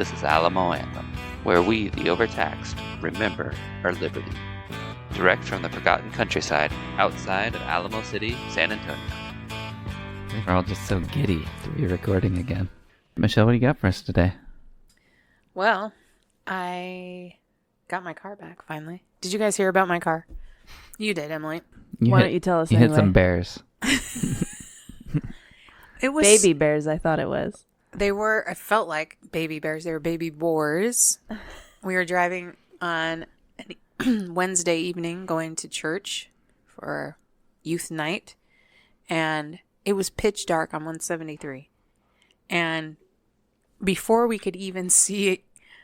This is Alamo Anthem, where we, the overtaxed, remember our liberty. Direct from the forgotten countryside outside of Alamo City, San Antonio. We're all just so giddy to be recording again. Michelle, what do you got for us today? Well, I got my car back finally. Did you guys hear about my car? You did, Emily. Why don't you tell us You anyway? hit some bears. It was Baby bears, I thought it was. They were. I felt like baby bears. They were baby boars. We were driving on Wednesday evening, going to church for youth night, and it was pitch dark on 173. And before we could even see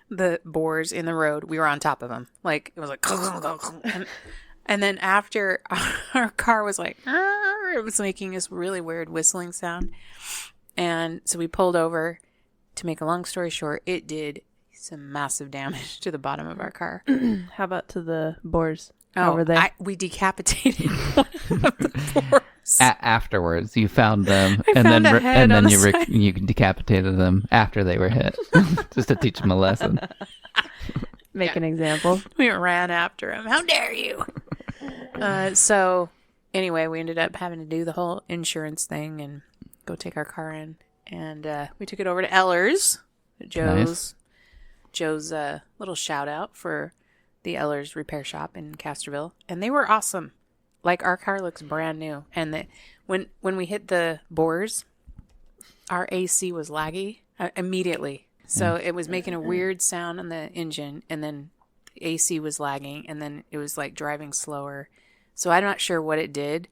the boars in the road, we were on top of them. Like, it was like, and then after, our car was like, it was making this really weird whistling sound. And so we pulled over. To make a long story short, it did some massive damage to the bottom of our car. How about to the boars over there? We decapitated one of the boars. Afterwards, you found them, I found a head on the side. you decapitated them after they were hit, just to teach them a lesson. Make an example. We ran after him. How dare you? So anyway, we ended up having to do the whole insurance thing and go take our car in. And we took it over to Ellers, Joe's little shout out for the Ellers repair shop in Casterville, and they were awesome. Like, our car looks brand new, and when we hit the Boars, our AC was laggy immediately, so it was making a weird sound on the engine, and then the AC was lagging, and then it was like driving slower. So I'm not sure what it did.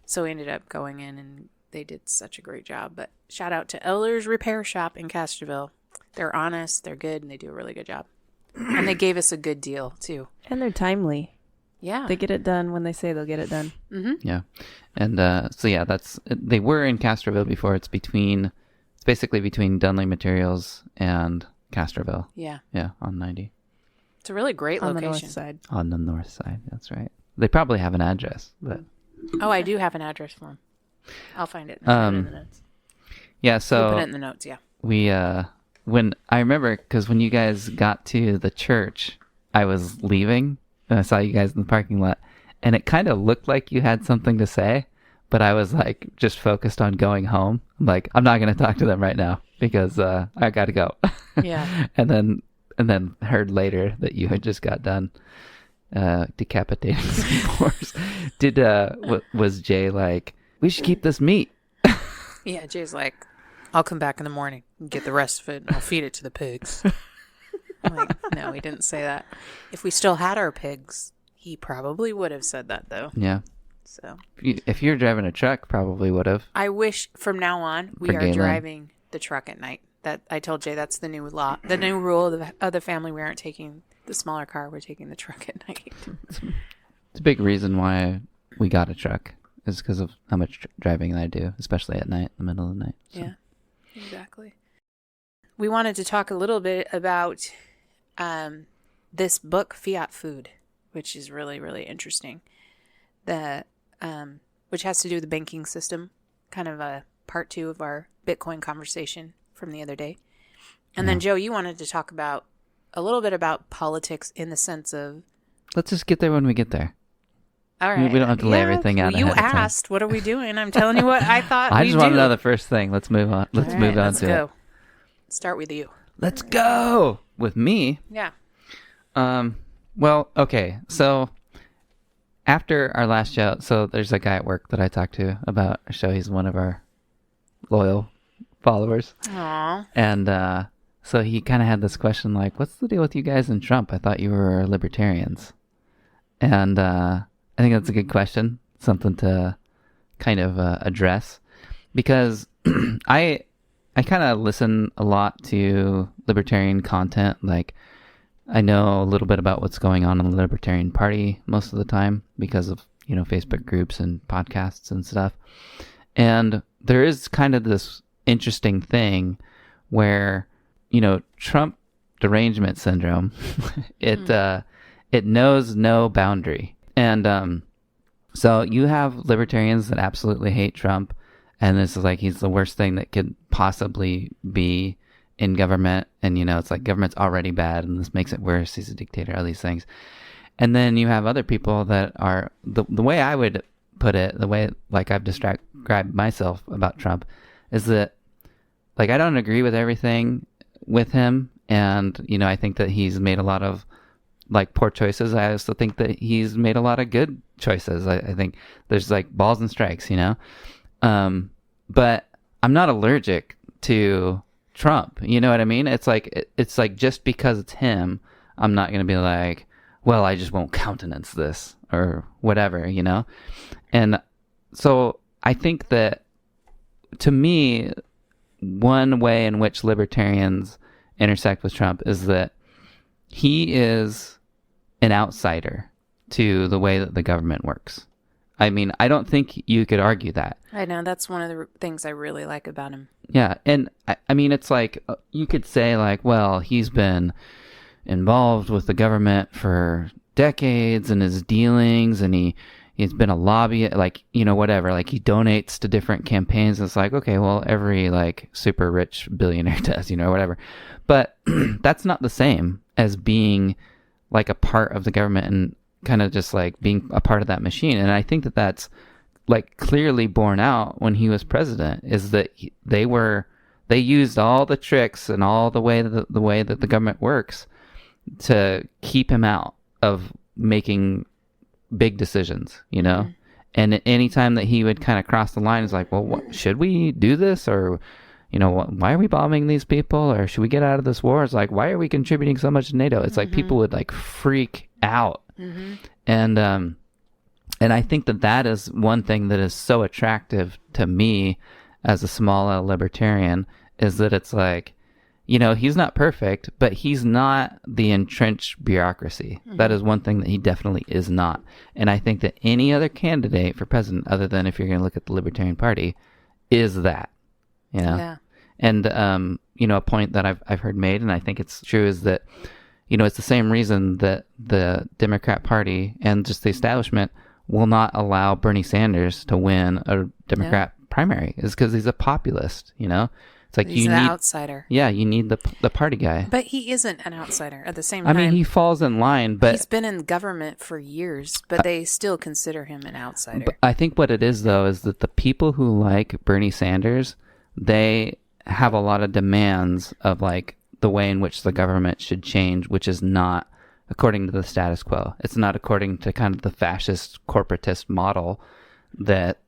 So we ended up going in and they did such a great job. But shout out to Ellers Repair Shop in Casterville. They're honest, they're good, and they do a really good job. And they gave us a good deal, too. And they're timely. Yeah. They get it done when they say they'll get it done. Mm-hmm. Yeah. And they were in Casterville before. It's basically between Dunley Materials and Casterville. Yeah. Yeah, on 90. It's a really great On the location. north side. On the north side, that's right. They probably have an address, but... Oh, I do have an address for them. I'll find it. I'll put it in the notes. Yeah, We'll so... put it in the notes, yeah. We, when I remember, because when you guys got to the church, I was leaving, and I saw you guys in the parking lot, and it kind of looked like you had something to say, but I was like just focused on going home. I'm like, I'm not going to talk to them right now because I got to go. Yeah. and then heard later that you had just got done decapitating some boars. Was Jay like, we should keep this meat? Yeah, Jay's like, I'll come back in the morning and get the rest of it, and I'll feed it to the pigs. I'm like, no, he didn't say that. If we still had our pigs, he probably would have said that, though. Yeah. So if you're driving a truck, probably would have. I wish from now on we are driving the truck at night. That I told Jay that's the new law, the new rule of the family. We aren't taking the smaller car. We're taking the truck at night. It's a big reason why we got a truck is because of how much driving I do, especially at night, in the middle of the night. So. Yeah, exactly. We wanted to talk a little bit about this book, Fiat Food, which is really, really interesting. Which has to do with the banking system, kind of a part 2 of our Bitcoin conversation from the other day. And then, Joe, you wanted to talk about a little bit about politics in the sense of... Let's just get there when we get there. All right. We don't have to lay everything out. Well, you ahead of time. asked, what are we doing? I'm telling you what I thought I we just want to know the first thing. Let's move on. Let's move on to go. it. Start with you. Let's go with me. Yeah. Well, okay. So after our last show, so there's a guy at work that I talked to about a show. He's one of our loyal followers. Aww. And so he kind of had this question like, what's the deal with you guys and Trump? I thought you were libertarians. And I think that's a good question, something to kind of address. Because I kind of listen a lot to libertarian content. Like, I know a little bit about what's going on in the Libertarian Party most of the time because of, Facebook groups and podcasts and stuff. And there is kind of this interesting thing where, Trump derangement syndrome, it knows no boundary. And so you have libertarians that absolutely hate Trump. And this is like, he's the worst thing that could possibly be in government, and it's like government's already bad and this makes it worse, he's a dictator, all these things. And then you have other people that are the way I would put it, the way like I've described myself about Trump is that like I don't agree with everything with him, and I think that he's made a lot of like poor choices. I also think that he's made a lot of good choices. I think there's like balls and strikes, but I'm not allergic to Trump. You know what I mean? It's like just because it's him, I'm not going to be like, well, I just won't countenance this or whatever, And so I think that to me, one way in which libertarians intersect with Trump is that he is an outsider to the way that the government works. I mean, I don't think you could argue that. I know. That's one of the things I really like about him. Yeah. And I mean, it's like, you could say like, well, he's been involved with the government for decades and his dealings, and he's been a lobbyist, like, whatever, like he donates to different campaigns. It's like, okay, well, every like super rich billionaire does, whatever. But that's not the same as being like a part of the government and kind of just like being a part of that machine. And I think that that's like clearly borne out when he was president, is that they used all the tricks and all the way that the government works to keep him out of making big decisions, Mm-hmm. And any time that he would kind of cross the line, is like, well, should we do this? Or, why are we bombing these people? Or should we get out of this war? It's like, why are we contributing so much to NATO? It's like people would like freak out. Mm-hmm. And I think that is one thing that is so attractive to me as a small L libertarian, is that it's like, he's not perfect, but he's not the entrenched bureaucracy. Mm-hmm. That is one thing that he definitely is not. And I think that any other candidate for president, other than if you're going to look at the Libertarian Party, is that, Yeah. And, a point that I've heard made, and I think it's true, is that, it's the same reason that the Democrat Party and just the establishment will not allow Bernie Sanders to win a Democrat primary, is because he's a populist, It's like he's you an need outsider. Yeah, you need the party guy. But he isn't an outsider at the same I time. mean, he falls in line, but he's been in government for years, but they still consider him an outsider. But I think what it is, though, is that the people who like Bernie Sanders, they have a lot of demands of like the way in which the government should change, which is not according to the status quo. It's not according to kind of the fascist corporatist model that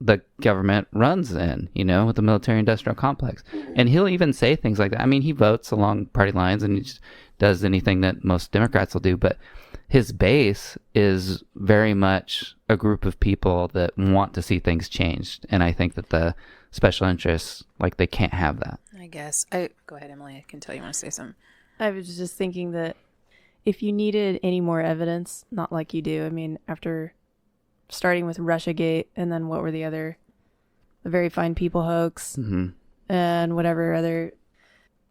the government runs in, with the military industrial complex. And he'll even say things like that. I mean, he votes along party lines and he just does anything that most Democrats will do, but his base is very much a group of people that want to see things changed. And I think that the special interests, like, they can't have that. I guess. Go ahead, Emily. I can tell you want to say something. I was just thinking that if you needed any more evidence, not like you do, I mean, after starting with Russiagate, and then what were the Very Fine People hoax, and whatever other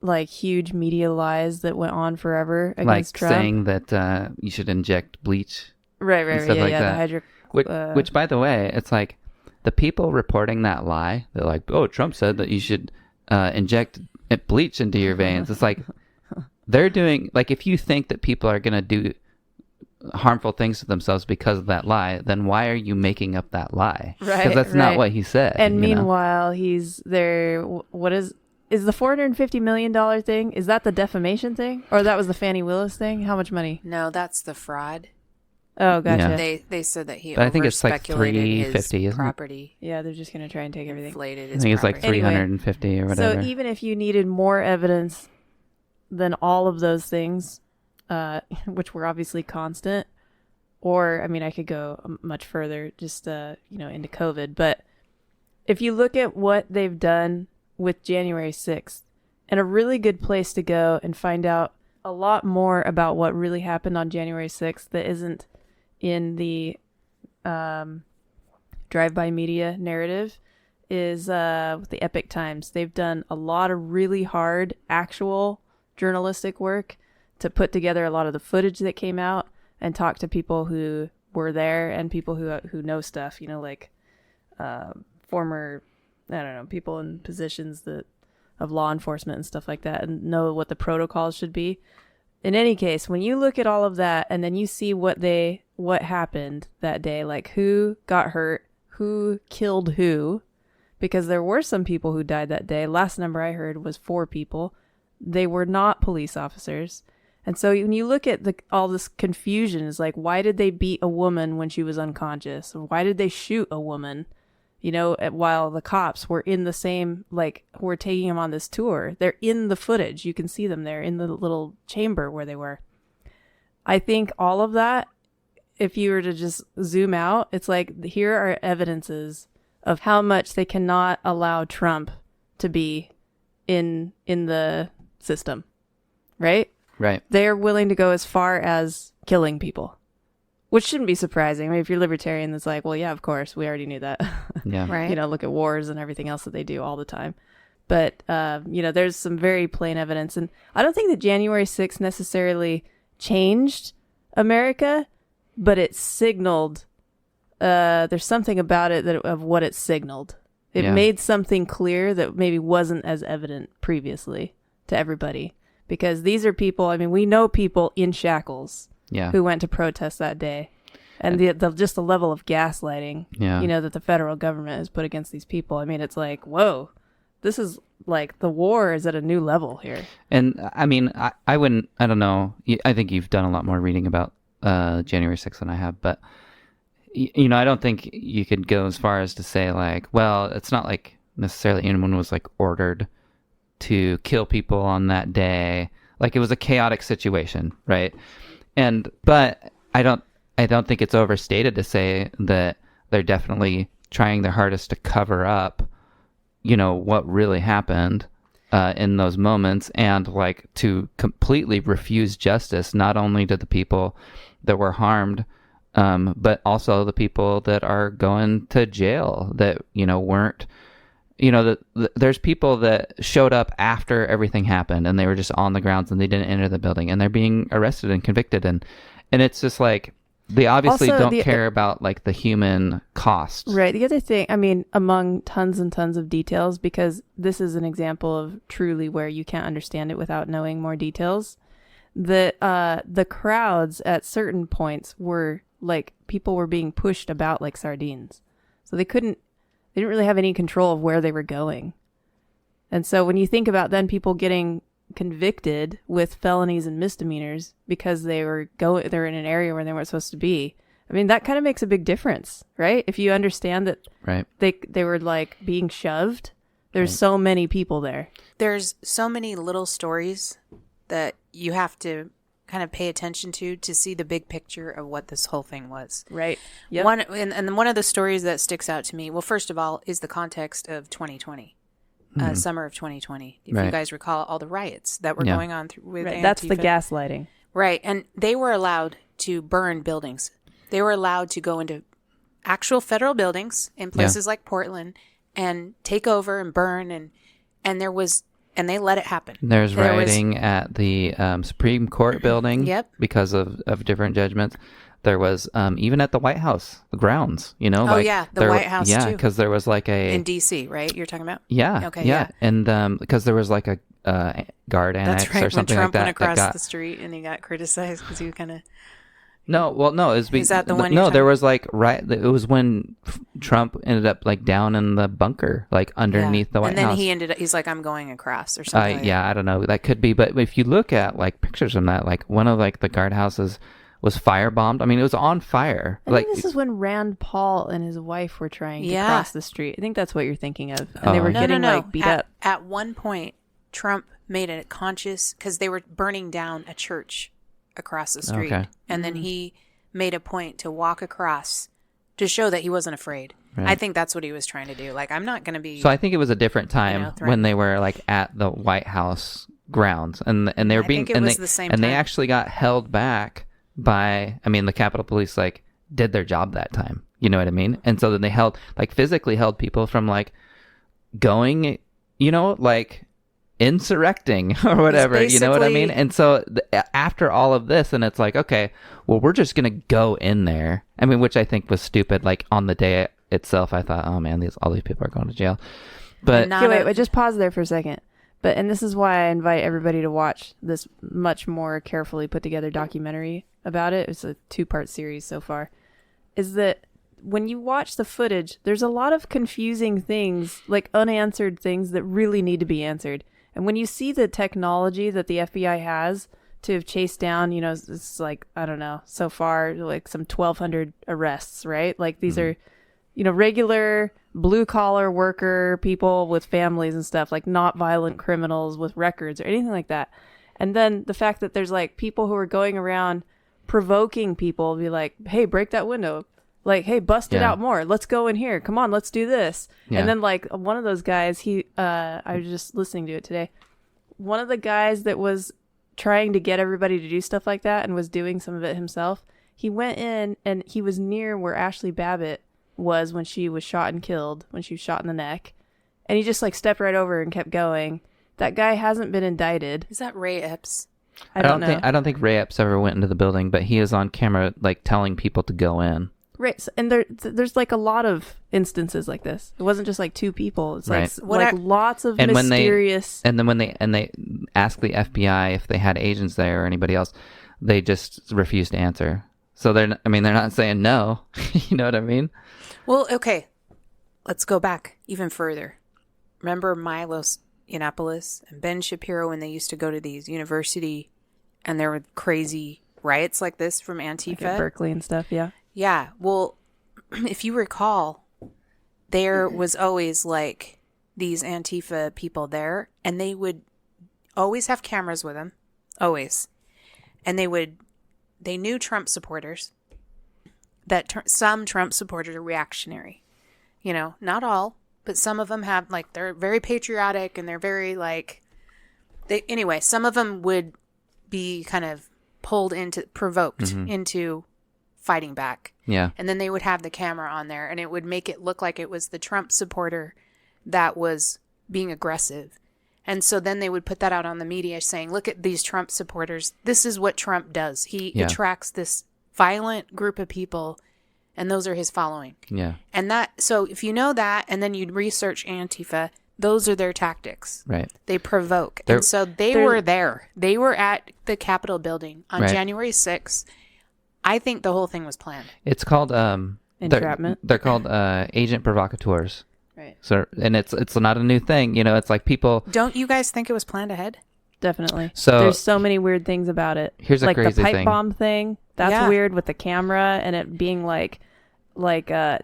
like huge media lies that went on forever against Trump. Like saying that you should inject bleach. Right, Yeah, the which, by the way, it's like the people reporting that lie, they're like, oh, Trump said that you should inject bleach into your veins. It's like they're doing, like, if you think that people are going to do harmful things to themselves because of that lie, then why are you making up that lie? Right, because that's not what he said. And meanwhile, he's there. What is the $450 million thing? Is that the defamation thing, or that was the Fannie Willis thing? How much money? No, that's the fraud. Oh, gotcha. Yeah. They said that he But I think it's like overspeculated his 350, isn't it? property. Yeah, they're just gonna try and take everything. Inflated I his think it's like property. 350 or whatever. So even if you needed more evidence than all of those things, which were obviously constant, or I mean, I could go much further, just into COVID. But if you look at what they've done with January 6th, and a really good place to go and find out a lot more about what really happened on January 6th that isn't in the drive-by media narrative, is with the Epic Times. They've done a lot of really hard actual journalistic work to put together a lot of the footage that came out and talk to people who were there and people who know stuff, like former, I don't know, people in positions that of law enforcement and stuff like that and know what the protocols should be. In any case, when you look at all of that and then you see what happened that day, like who got hurt, who killed who, because there were some people who died that day. Last number I heard was 4 people. They were not police officers. And so when you look at all this confusion, is like, why did they beat a woman when she was unconscious? Or why did they shoot a woman, while the cops were in the same, were taking them on this tour? They're in the footage. You can see them there in the little chamber where they were. I think all of that, if you were to just zoom out, it's like, here are evidences of how much they cannot allow Trump to be in the system, right? Right. They're willing to go as far as killing people, which shouldn't be surprising. I mean, if you're libertarian, it's like, well, yeah, of course, we already knew that. Yeah. Right. Look at wars and everything else that they do all the time. But, there's some very plain evidence. And I don't think that January 6th necessarily changed America, but it signaled, there's something about it of what it signaled. It made something clear that maybe wasn't as evident previously to everybody. Because these are people, I mean, we know people in shackles who went to protest that day. And just the level of gaslighting, that the federal government has put against these people. I mean, it's like, whoa, this is like the war is at a new level here. And I mean, I don't know. I think you've done a lot more reading about January 6th than I have. But, I don't think you could go as far as to say like, well, it's not like necessarily anyone was like ordered to kill people on that day. Like it was a chaotic situation, right? But I don't think it's overstated to say that they're definitely trying their hardest to cover up, what really happened in those moments, and like to completely refuse justice, not only to the people that were harmed, but also the people that are going to jail that, weren't, there's people that showed up after everything happened and they were just on the grounds and they didn't enter the building and they're being arrested and convicted. And it's just like, they obviously also, don't care about like the human cost. Right. The other thing, I mean, among tons and tons of details, because this is an example of truly where you can't understand it without knowing more details. The crowds at certain points were like, people were being pushed about like sardines. So they didn't really have any control of where they were going. And so when you think about then people getting convicted with felonies and misdemeanors because they're in an area where they weren't supposed to be, I mean, that kind of makes a big difference, right? If you understand that right. they were like being shoved, there's so many people there. There's so many little stories that you have to kind of pay attention to see the big picture of what this whole thing was. Right. Yep. One of the stories that sticks out to me, well, first of all, is the context of 2020, summer of 2020. If you guys recall all the riots that were going on with Antifa. That's the gaslighting. Right. And they were allowed to burn buildings. They were allowed to go into actual federal buildings in places like Portland and take over and burn. And they let it happen. There's rioting at the Supreme Court building because of different judgments. There was even at the White House, the grounds, the White House too. Yeah, because there was like in D.C., right? You're talking about? Yeah. Okay. Yeah. And because there was like a guard annex or something when Trump like that. went across the street and he got criticized because he kind of... No, it was Is that the one? No, there was like it was when Trump ended up like down in the bunker, like underneath the White House. And then he's like, I'm going across or something. I don't know. That could be, but if you look at like pictures from that, like one of like the guardhouses was firebombed. I mean, it was on fire. I think this is when Rand Paul and his wife were trying to cross the street. I think that's what you're thinking of. And they were getting like beat up. At one point, Trump made a conscious, because they were burning down a church across the street. Okay. And then he made a point to walk across to show that he wasn't afraid. Right. I think that's what he was trying to do. Like, I'm not going to be... So I think it was a different time when they were like at the White House grounds and they were being... And they actually got held back by... I mean, the Capitol Police like did their job that time. You know what I mean? And so then they physically held people from like going, like... insurrecting or whatever, you know what I mean? And so after all of this, and it's like, okay, well, we're just gonna go in there. I mean, which I think was stupid. Like on the day itself, I thought, oh man, all these people are going to jail. But wait, just pause there for a second. And this is why I invite everybody to watch this much more carefully put together documentary about it. It's a 2-part series so far. Is that when you watch the footage, there's a lot of confusing things, like unanswered things that really need to be answered. And when you see the technology that the FBI has to have chased down, it's like, I don't know, so far, like some 1,200 arrests, right? Like these are, regular blue collar worker people with families and stuff, like not violent criminals with records or anything like that. And then the fact that there's like people who are going around provoking people, be like, hey, break that window. Like, hey, bust it out more. Let's go in here. Come on, let's do this. Yeah. And then like one of those guys, I was just listening to it today. One of the guys that was trying to get everybody to do stuff like that and was doing some of it himself, he went in and he was near where Ashley Babbitt was when she was shot and killed, when she was shot in the neck. And he just like stepped right over and kept going. That guy hasn't been indicted. Is that Ray Epps? I don't know. I don't think Ray Epps ever went into the building, but he is on camera like telling people to go in. Right, and there's like a lot of instances like this. It wasn't just like 2 people. It's right. like lots of mysterious. When they asked the FBI if they had agents there or anybody else, they just refused to answer. So they're not saying no. You know what I mean? Well, okay, let's go back even further. Remember Milos Yiannopoulos and Ben Shapiro when they used to go to these university, and there were crazy riots like this from Antifa, like at Berkeley and stuff. Yeah. Yeah, well, if you recall, there was always like these Antifa people there, and they would always have cameras with them, always. And they knew Trump supporters, that some Trump supporters are reactionary. Not all, but some of them have, like, they're very patriotic and they're very like, anyway, some of them would be kind of provoked into fighting back. Yeah. And then they would have the camera on there and it would make it look like it was the Trump supporter that was being aggressive. And so then they would put that out on the media saying, look at these Trump supporters. This is what Trump does. He attracts this violent group of people and those are his following. Yeah. And so if you know that and then you'd research Antifa, those are their tactics. Right. They provoke. And so they were there. They were at the Capitol building on January 6th. I think the whole thing was planned. It's called entrapment. They're called agent provocateurs. Right. So, and it's not a new thing. It's like people. Don't you guys think it was planned ahead? Definitely. So there's so many weird things about it. Here's a like crazy the pipe thing. bomb thing. That's weird with the camera and it being like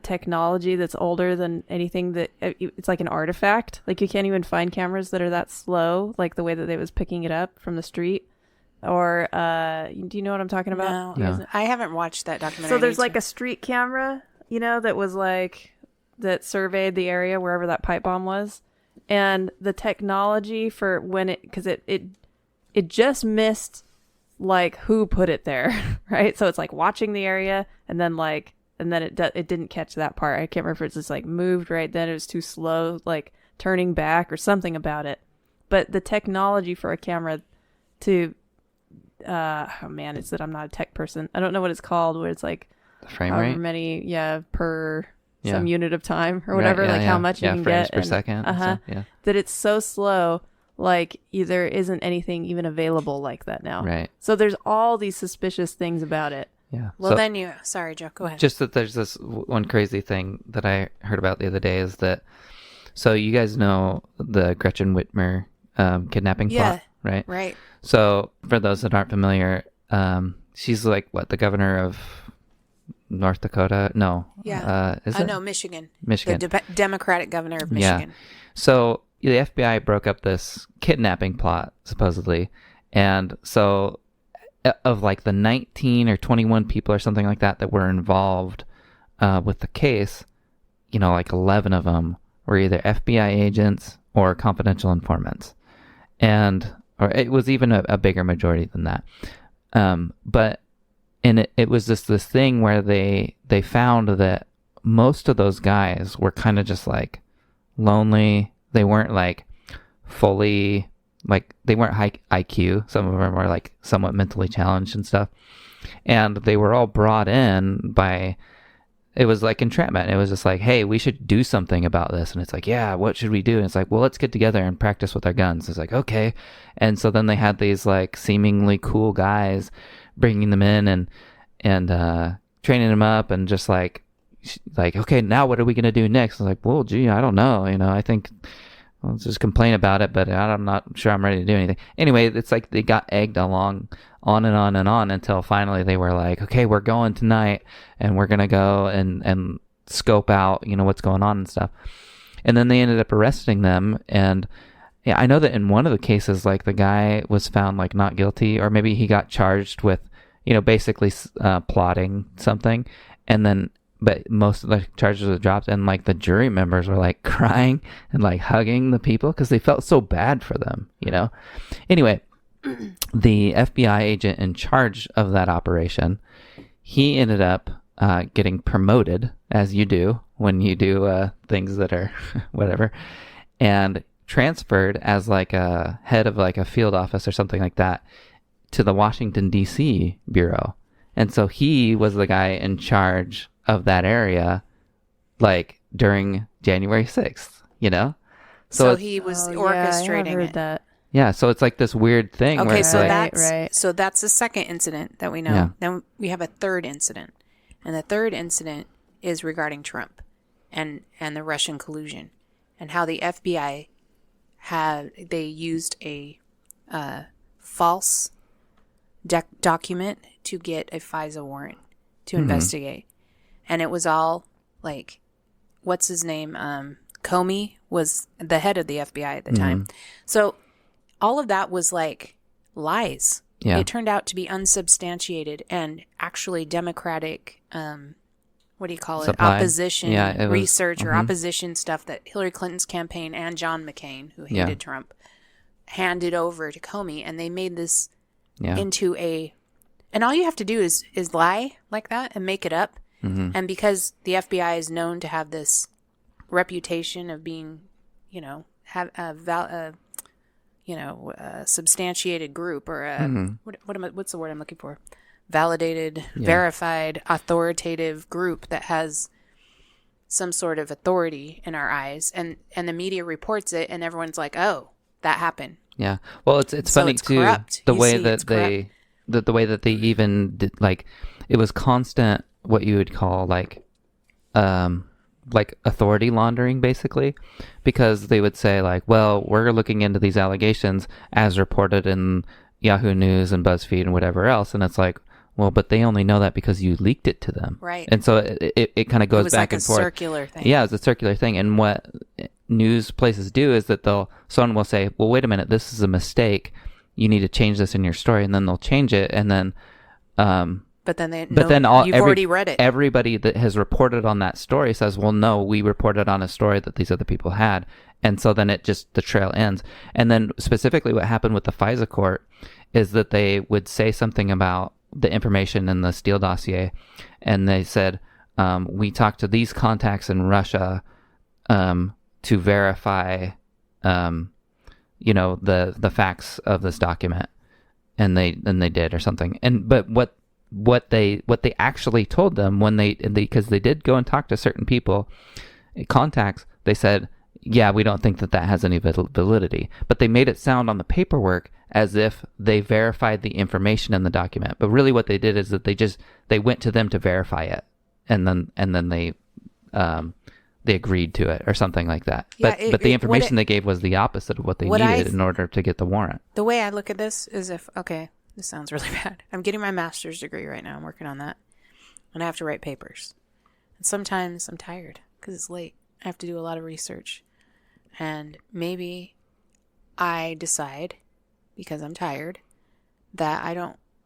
technology that's older than anything that it's like an artifact. Like you can't even find cameras that are that slow, like the way that they was picking it up from the street. Or do you know what I'm talking about? No. I haven't watched that documentary. So there's like a street camera, that was like that surveyed the area wherever that pipe bomb was, and the technology for when because it just missed like who put it there, right? So it's like watching the area and then it didn't catch that part. I can't remember if it's just like moved right then. It was too slow, like turning back or something about it. But the technology for a camera to it's that I'm not a tech person. I don't know what it's called, where it's like the frame rate, many per some unit of time or whatever, how much you can frames get per second. That it's so slow, like there isn't anything even available like that now. Right. So there's all these suspicious things about it. Yeah. Well, sorry, Joe, go ahead. Just that there's this one crazy thing that I heard about the other day is that, so you guys know the Gretchen Whitmer kidnapping plot, right? Right. So for those that aren't familiar, she's like the governor of North Dakota? No. Yeah. Is it? No, Michigan. Michigan. The Democratic governor of Michigan. Yeah. So the FBI broke up this kidnapping plot, supposedly. And so of like the 19 or 21 people or something like that were involved with the case, like 11 of them were either FBI agents or confidential informants. Or it was even a bigger majority than that. But it was just this thing where they found that most of those guys were kind of just like lonely. They weren't like fully, like they weren't high IQ. Some of them were like somewhat mentally challenged and stuff. And they were all brought in by it was like entrapment. It was just like, hey, we should do something about this. And it's like, yeah, what should we do? And it's like, well, let's get together and practice with our guns. It's like, okay. And so then they had these like seemingly cool guys bringing them in and training them up and just like, okay, now what are we going to do next? I was like, well, gee, I don't know. I think I'll just complain about it, but I'm not sure I'm ready to do anything. Anyway, it's like they got egged along on and on and on until finally they were like, okay, we're going tonight and we're going to go and scope out, what's going on and stuff. And then they ended up arresting them. And yeah, I know that in one of the cases, like the guy was found like not guilty, or maybe he got charged with, basically plotting something. And then but most of the charges were dropped, and like the jury members were like crying and like hugging the people because they felt so bad for them, Anyway, the FBI agent in charge of that operation, he ended up getting promoted, as you do when you do things that are whatever, and transferred as like a head of like a field office or something like that to the Washington, D.C. bureau. And so he was the guy in charge of that area, like during January 6th, So he was orchestrating I heard it. that. Yeah, so it's like this weird thing. Okay, where it's so like, that's the second incident that we know. Yeah. Then we have a third incident, and the third incident is regarding Trump and the Russian collusion, and how the FBI they used a false document to get a FISA warrant to investigate. And it was all like, what's his name? Comey was the head of the FBI at the time. So all of that was like lies. Yeah. It turned out to be unsubstantiated and actually Democratic, what do you call it? Supply. Opposition Yeah, it was- research or opposition stuff that Hillary Clinton's campaign and John McCain, who hated Trump, handed over to Comey. And they made this into and all you have to do is lie like that and make it up. And because the FBI is known to have this reputation of being, have a substantiated group or what's the word I'm looking for? Validated, verified, authoritative group that has some sort of authority in our eyes, and the media reports it, and everyone's like, "Oh, that happened." Yeah. Well, it's So funny it's too corrupt. the You way see, that it's corrupt. the way that they even did, like, it was constant what you would call like authority laundering, basically, because they would say like, well, we're looking into these allegations as reported in Yahoo News and BuzzFeed and whatever else, and it's like, well, but they only know that because you leaked it to them, Right. And so it kind of goes It was back like and a forth. circular thing. Yeah, it's a circular thing. And what news places do is that someone will say, well, wait a minute, this is a mistake. You need to change this in your story. And then they'll change it. And then, But then you've already read it. Everybody that has reported on that story says, well, no, we reported on a story that these other people had. And so then the trail ends. And then specifically what happened with the FISA court is that they would say something about the information in the Steele dossier. And they said, we talked to these contacts in Russia to verify, the facts of this document, and they did or something. But what they actually told them because they did go and talk to certain people, contacts, they said, yeah, we don't think that has any validity. But they made it sound on the paperwork as if they verified the information in the document. But really what they did is that they went to them to verify it. And then they agreed to it or something like that. Yeah, but the information they gave was the opposite of what they needed in order to get the warrant. The way I look at this is this sounds really bad. I'm getting my master's degree right now. I'm working on that. And I have to write papers. And sometimes I'm tired because it's late. I have to do a lot of research. And maybe I decide, because I'm tired, that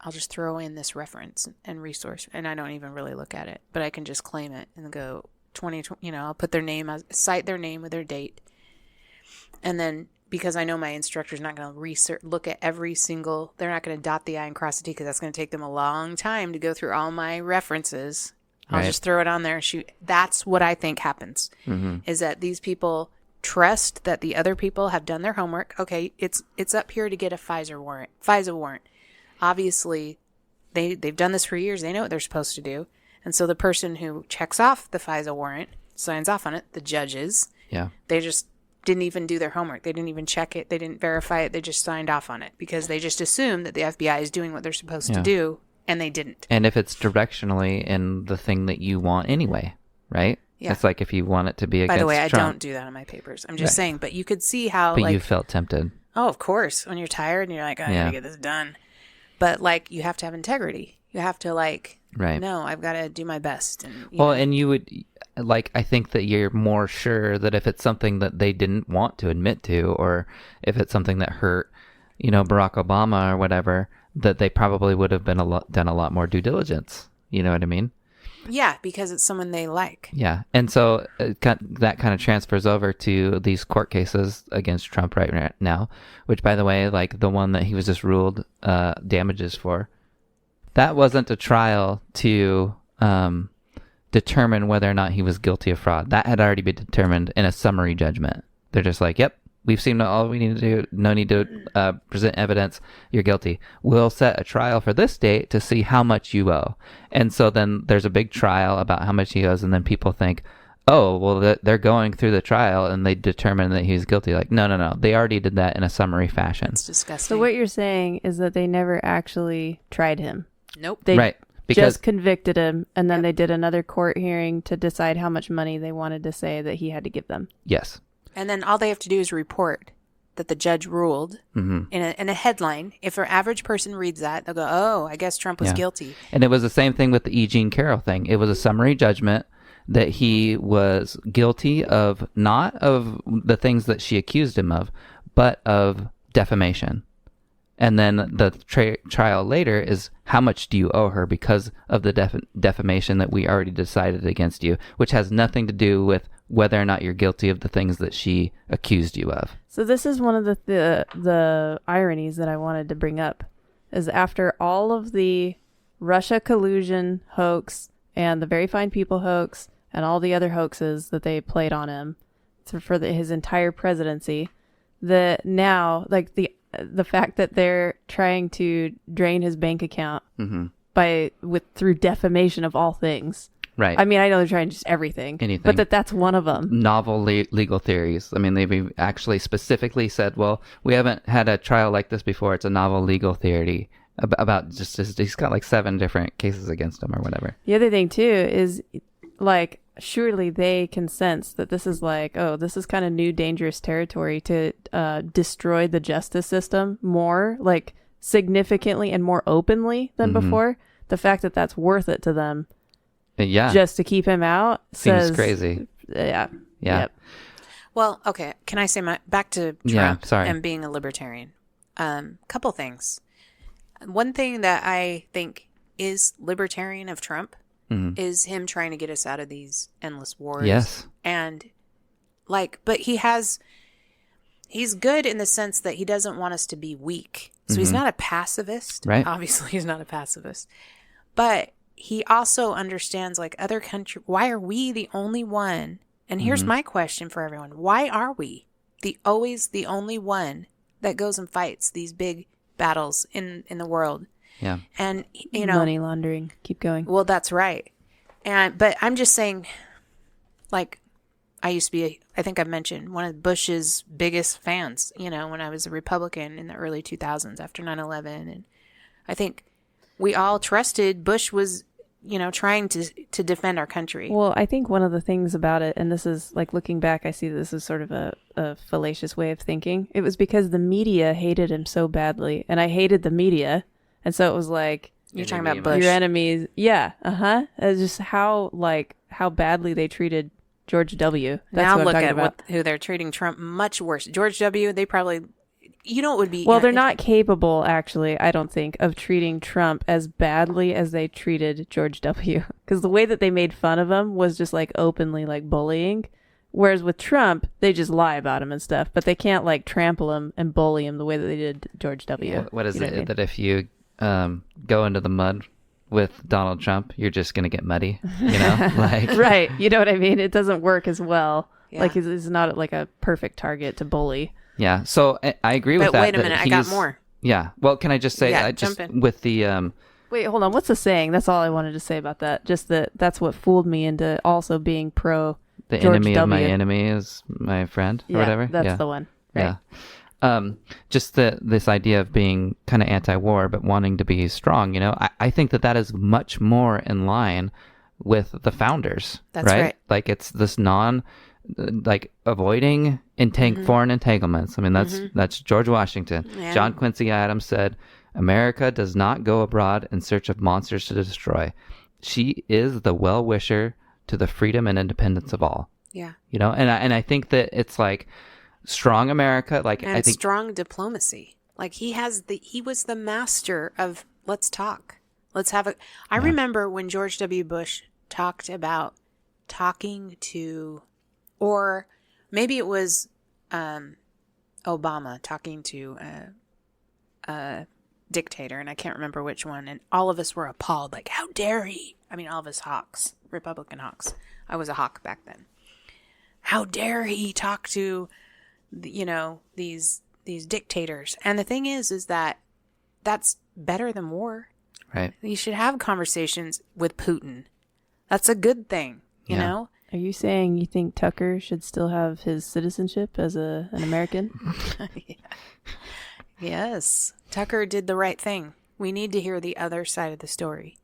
I'll just throw in this reference and resource, and I don't even really look at it, but I can just claim it and go 20, I'll put their name, I'll cite their name with their date. And then, because I know my instructor's not going to look at every single, they're not going to dot the I and cross the T, because that's going to take them a long time to go through all my references. I'll just throw it on there and shoot. That's what I think happens, is that these people trust that the other people have done their homework. Okay, it's up here to get a FISA warrant. Obviously, they've done this for years. They know what they're supposed to do. And so the person who checks off the FISA warrant, signs off on it, the judges, Yeah. they just didn't even do their homework. They didn't even check it. They didn't verify it. They just signed off on it because they just assumed that the FBI is doing what they're supposed to do, and they didn't. And if it's directionally in the thing that you want anyway, right? Yeah. It's like if you want it to be against By the way, I Trump, don't do that on my papers. I'm just saying, but you could see how, but like, you felt tempted. oh, of course, when you're tired and you're like, oh, I gotta get this done. But, like, you have to have integrity. You have to, like, no, I've got to do my best. And and you would, like, I think that you're more sure that if it's something that they didn't want to admit to, or if it's something that hurt, Barack Obama or whatever, that they probably would have been done a lot more due diligence. You know what I mean? yeah, because it's someone they like. Yeah. And so that kind of transfers over to these court cases against Trump right now, which, by the way, like the one that he was just ruled damages for, that wasn't a trial to determine whether or not he was guilty of fraud. That had already been determined in a summary judgment. They're just like, yep, we've seen all we need to do. No need to present evidence. You're guilty. We'll set a trial for this date to see how much you owe. And so then there's a big trial about how much he owes. And then people think, oh, well, they're going through the trial and they determine that he's guilty. Like, no. They already did that in a summary fashion. It's disgusting. So what you're saying is that they never actually tried him. Nope. They Right. Because just convicted him, and then they did another court hearing to decide how much money they wanted to say that he had to give them. yes. And then all they have to do is report that the judge ruled in a headline. If an average person reads that, they'll go, oh, I guess Trump was guilty. And it was the same thing with the E. Jean Carroll thing. It was a summary judgment that he was guilty of, not of the things that she accused him of, but of defamation. And then the trial later is how much do you owe her because of the defamation that we already decided against you, which has nothing to do with whether or not you're guilty of the things that she accused you of. So this is one of the ironies that I wanted to bring up, is after all of the Russia collusion hoax and the Very Fine People hoax and all the other hoaxes that they played on him for his entire presidency, that now, like, the fact that they're trying to drain his bank account through defamation of all things. Right. I mean, I know they're trying just everything. Anything. But that's one of them. Novel legal theories. I mean, they've actually specifically said, well, we haven't had a trial like this before. It's a novel legal theory about just he's got like 7 different cases against him or whatever. The other thing, too, is, like, surely they can sense that this is like, oh, this is kind of new dangerous territory to destroy the justice system more, like, significantly and more openly than before. The fact that that's worth it to them. Yeah. Just to keep him out seems crazy. Yeah. Yeah. Yep. Well, okay. Can I say back to Trump and being a libertarian? Couple things. One thing that I think is libertarian of Trump is him trying to get us out of these endless wars. Yes. And, like, but he's good in the sense that he doesn't want us to be weak. So he's not a pacifist. Right. Obviously, he's not a pacifist. But he also understands, like, other countries. Why are we the only one? And here's my question for everyone. Why are we always the only one that goes and fights these big battles in the world? Yeah. And, you know. Money laundering. Keep going. Well, that's right. But I'm just saying, like, I used to be, I think I've mentioned, one of Bush's biggest fans, you know, when I was a Republican in the early 2000s after 9/11. And I think we all trusted Bush was, you know, trying to defend our country. Well, I think one of the things about it, and this is, like, looking back, I see this as sort of a fallacious way of thinking. It was because the media hated him so badly, and I hated the media. And so it was like, You're talking about Bush. Your enemies. Yeah. It's just how badly they treated George W. That's now what look I'm at talking about. who they're treating Trump much worse. George W., they probably, you know, it would be. Well, they're not capable, actually, I don't think, of treating Trump as badly as they treated George W. Because the way that they made fun of him was just, like, openly, like, bullying. Whereas with Trump, they just lie about him and stuff, but they can't, like, trample him and bully him the way that they did George W. What is You know it what I mean? that if you go into the mud with Donald Trump, you're just going to get muddy, you know? Like, Right. You know what I mean? It doesn't work as well. Yeah. Like, he's not, like, a perfect target to bully. yeah. So I agree with But that. wait a that minute, I got he's- more. Yeah. Well, can I just say, Yeah, I just jump in. with the Wait, hold on. What's the saying? That's all I wanted to say about that. Just that's what fooled me into also being pro The George enemy of my W. enemy is my friend, or Yeah, whatever. that's the one. Right. Yeah. Just this idea of being kind of anti-war, but wanting to be strong, I think that is much more in line with the founders. That's right. Like it's this avoiding foreign entanglements. I mean, that's George Washington. Yeah. John Quincy Adams said, America does not go abroad in search of monsters to destroy. She is the well-wisher to the freedom and independence of all. Yeah. And I think that it's like strong America, like And I think strong diplomacy. Like he was the master of let's talk. Let's have a I remember when George W. Bush talked about talking to, or maybe it was Obama talking to a dictator, and I can't remember which one, and all of us were appalled, like, how dare he? I mean, all of us hawks, Republican hawks. I was a hawk back then. How dare he talk to, these dictators? And the thing is that that's better than war. right. You should have conversations with Putin. That's a good thing, you Yeah. know? Are you saying you think Tucker should still have his citizenship as an American? Yeah. Yes. Tucker did the right thing. We need to hear the other side of the story.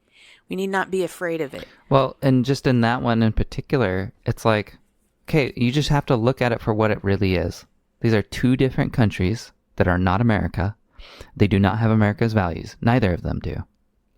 We need not be afraid of it. Well, and just in that one in particular, it's like, okay, you just have to look at it for what it really is. These are two different countries that are not America. They do not have America's values. Neither of them do.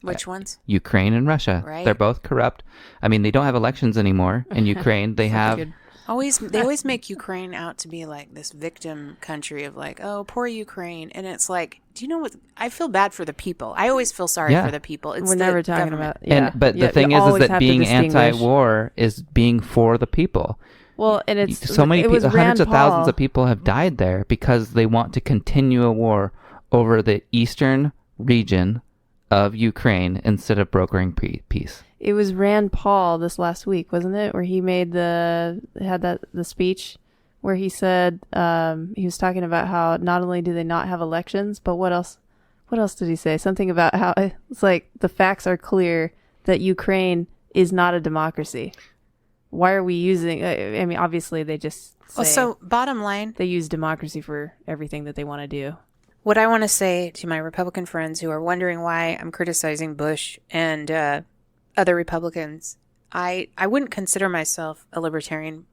Which ones? Ukraine and Russia. Right. They're both corrupt. I mean, they don't have elections anymore in Ukraine. They have... Good. They always make Ukraine out to be like this victim country of like, oh, poor Ukraine. And it's like, do you know what? I feel bad for the people. I always feel sorry Yeah. for the people. It's We're the never talking government. about. But the thing you is always that have to being distinguish. anti-war is being for the people. Well, and it's So many it was people, hundreds Rand of thousands Paul. of people have died there because they want to continue a war over the eastern region of Ukraine instead of brokering peace. It was Rand Paul this last week, wasn't it? Where he the speech where he said he was talking about how not only do they not have elections, but what else? What else did he say? Something about how it's like the facts are clear that Ukraine is not a democracy. Why are we using? I mean, obviously they just say Well, so bottom line, they use democracy for everything that they want to do. what I want to say to my Republican friends who are wondering why I'm criticizing Bush and other Republicans, I wouldn't consider myself a libertarian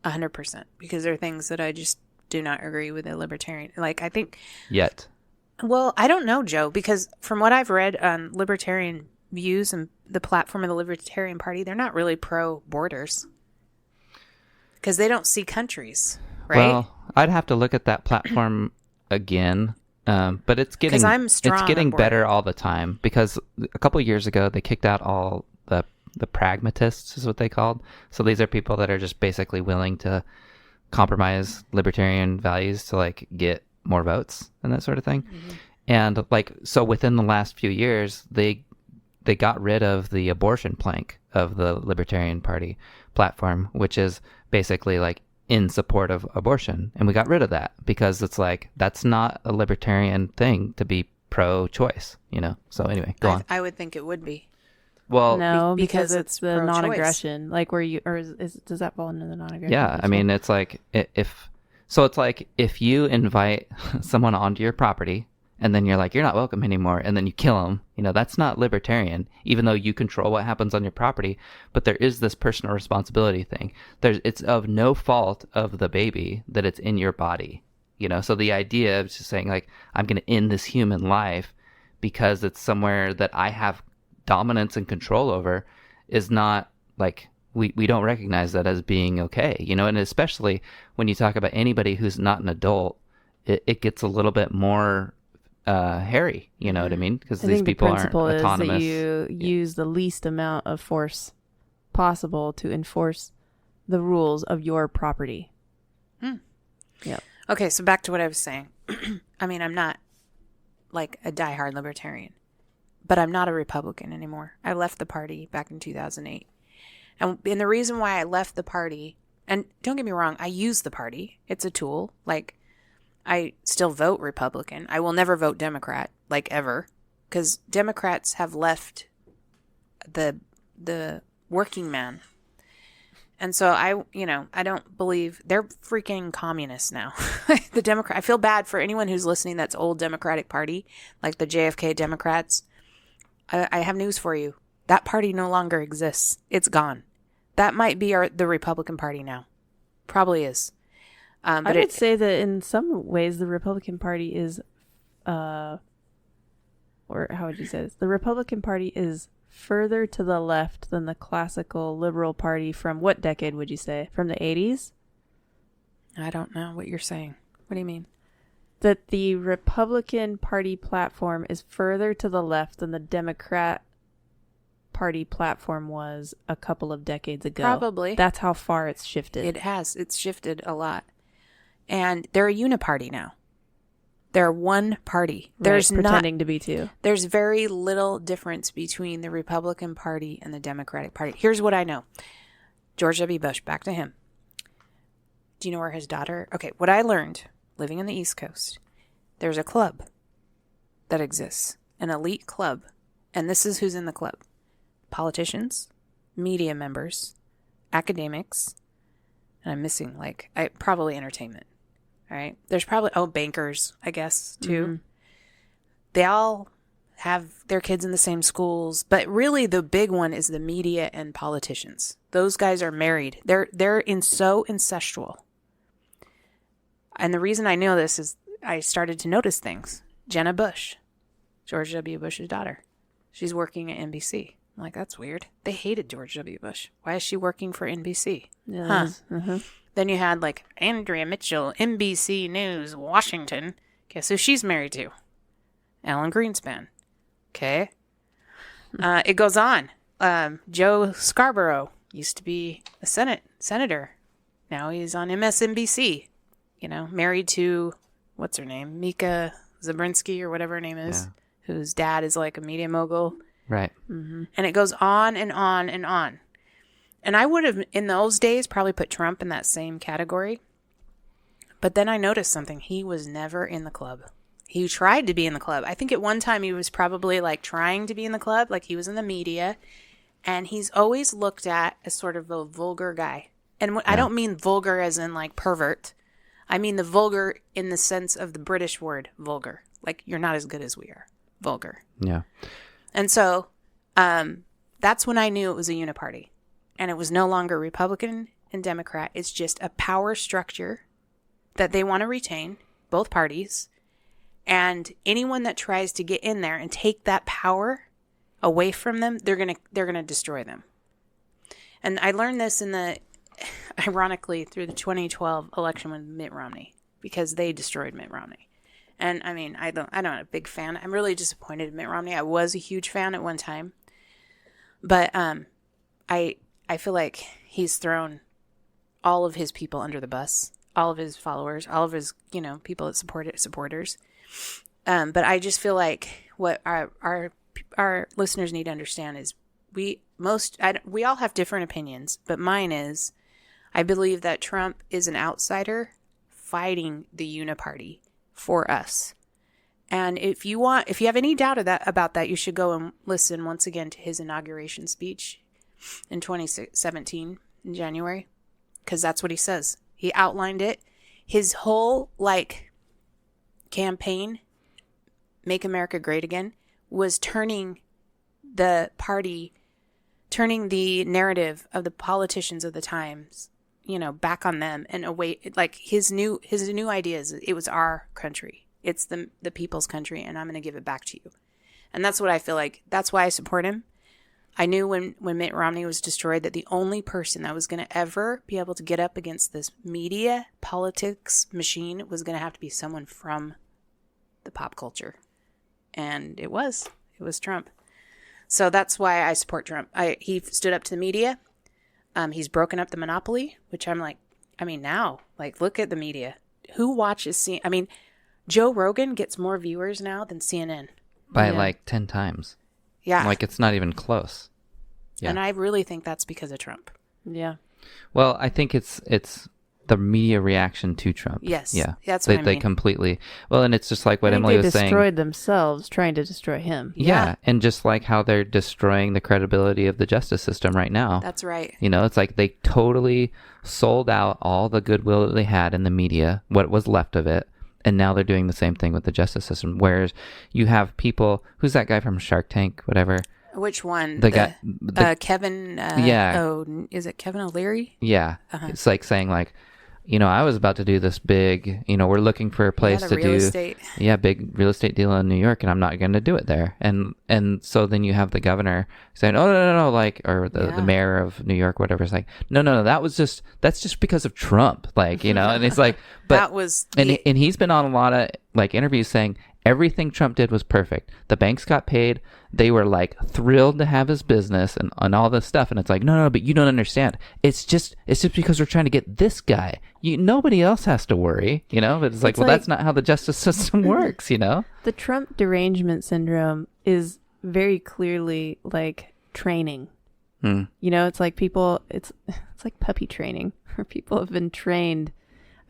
100% because there are things that I just do not agree with a libertarian. Like, I think, Yet. well, I don't know, Joe, because from what I've read on libertarian views and the platform of the Libertarian Party, they're not really pro-borders because they don't see countries, right? Well, I'd have to look at that platform again. But it's getting 'Cause I'm strong it's getting on board. better all the time because a couple of years ago they kicked out all the pragmatists is what they called. So these are people that are just basically willing to compromise libertarian values to like get more votes and that sort of thing. And like so within the last few years they got rid of the abortion plank of the Libertarian Party platform, which is basically like in support of abortion. And we got rid of that because it's like, that's not a libertarian thing to be pro-choice, So anyway, go on. I would think it would be. Well, No, because because it's it's the pro-choice. non-aggression, like where you or does that fall into the non-aggression? yeah, I mean, it's like it's like if you invite someone onto your property and then you're like, you're not welcome anymore, and then you kill them, that's not libertarian, even though you control what happens on your property. But there is this personal responsibility thing. It's of no fault of the baby that it's in your body, So the idea of just saying like, I'm going to end this human life because it's somewhere that I have dominance and control over is not like, we don't recognize that as being okay, and especially when you talk about anybody who's not an adult, it gets a little bit more hairy, you know what I mean? Because I these think people the aren't principle is autonomous. that you use the least amount of force possible to enforce the rules of your property. Yep. Okay, so back to what I was saying. I mean, I'm not like a diehard libertarian, but I'm not a Republican anymore. I left the party back in 2008. And the reason why I left the party, and don't get me wrong, I use the party. It's a tool. Like, I still vote Republican. I will never vote Democrat, like ever, because Democrats have left the working man. And so I don't believe they're freaking communists now. I feel bad for anyone who's listening that's old Democratic Party, like the JFK Democrats. I have news for you. That party no longer exists. It's gone. That might be the Republican Party now. Probably is. But I would say that in some ways the Republican Party is, or how would you say this? The Republican Party is further to the left than the classical liberal party from what decade would you say? From the 80s? I don't know what you're saying. What do you mean? That the Republican Party platform is further to the left than the Democrat Party platform was a couple of decades ago. Probably. That's how far it's shifted. It has. It's shifted a lot. And they're a uniparty now. They're one party. There's pretending to be two. There's very little difference between the Republican Party and the Democratic Party. Here's what I know. George W. Bush, back to him. Do you know where his daughter... Okay, what I learned living in the East Coast, there's a club that exists, an elite club. And this is who's in the club. Politicians, media members, academics, and I'm missing, probably entertainment. All right. There's probably, bankers, I guess, too. Mm-hmm. They all have their kids in the same schools, but really the big one is the media and politicians. Those guys are married. They're so incestual. And the reason I know this is I started to notice things. Jenna Bush, George W. Bush's daughter. She's working at NBC. I'm like, that's weird. They hated George W. Bush. Why is she working for NBC? Yeah, Then you had Andrea Mitchell, NBC News, Washington. Guess who she's married to? Alan Greenspan. Okay. It goes on. Joe Scarborough used to be a senator. Now he's on MSNBC. Married to, what's her name? Mika Zabrinsky or whatever her name is, whose dad is a media mogul. Right. Mm-hmm. And it goes on and on and on. And I would have, in those days, probably put Trump in that same category. But then I noticed something. He was never in the club. He tried to be in the club. I think at one time he was probably trying to be in the club, he was in the media. And he's always looked at as sort of a vulgar guy. And I don't mean vulgar as in pervert. I mean the vulgar in the sense of the British word vulgar. You're not as good as we are. Vulgar. Yeah. And so that's when I knew it was a uniparty. And it was no longer Republican and Democrat. It's just a power structure that they want to retain, both parties. And anyone that tries to get in there and take that power away from them, they're gonna destroy them. And I learned this ironically through the 2012 election with Mitt Romney, because they destroyed Mitt Romney. And I mean, I'm not a big fan. I'm really disappointed in Mitt Romney. I was a huge fan at one time, but I feel like he's thrown all of his people under the bus, all of his followers, all of his people that supporters. But I just feel like what our listeners need to understand is we all have different opinions, but mine is I believe that Trump is an outsider fighting the uniparty for us. And if you have any doubt about that, you should go and listen once again to his inauguration speech in 2017 in January, because that's what he says. He outlined it. His whole campaign, Make America Great Again, was turning the narrative of the politicians of the times, back on them and away. His new ideas. It was our country. It's the people's country, and I'm going to give it back to you. And that's what I feel like. That's why I support him. I knew when Mitt Romney was destroyed that the only person that was going to ever be able to get up against this media politics machine was going to have to be someone from the pop culture. And it was Trump. So that's why I support Trump. He stood up to the media. He's broken up the monopoly, which I'm now, look at the media. Who watches CNN? Joe Rogan gets more viewers now than CNN. By 10 times. Yeah. It's not even close. Yeah. And I really think that's because of Trump. Yeah. Well, I think it's the media reaction to Trump. Yes. Yeah. That's They what I mean. completely, well, and it's just like what I think Emily they was saying. destroyed themselves trying to destroy him. Yeah. And just like how they're destroying the credibility of the justice system right now. That's right. You know, it's like they totally sold out all the goodwill that they had in the media, what was left of it. And now they're doing the same thing with the justice system. Whereas you have people, who's that guy from Shark Tank, whatever? Which one? The guy, Kevin. Yeah. Oh, is it Kevin O'Leary? Yeah. Uh-huh. It's like saying like, you know, I was about to do this big, you know, we're looking for a place to real do, estate. yeah, big real estate deal in New York, and I'm not going to do it there. And so then you have the governor saying, oh, no, like, or the mayor of New York, whatever, is like, no, that's just because of Trump, like, you know, and it's like, but That was and he's been on a lot of like interviews saying everything Trump did was perfect. The banks got paid. They were like thrilled to have his business and all this stuff. And it's like, no, but you don't understand. It's just because we're trying to get this guy. Nobody else has to worry, you know? But it's like, well, that's not how the justice system works, you know? The Trump derangement syndrome is very clearly like training. You know, it's like people, it's like puppy training where people have been trained.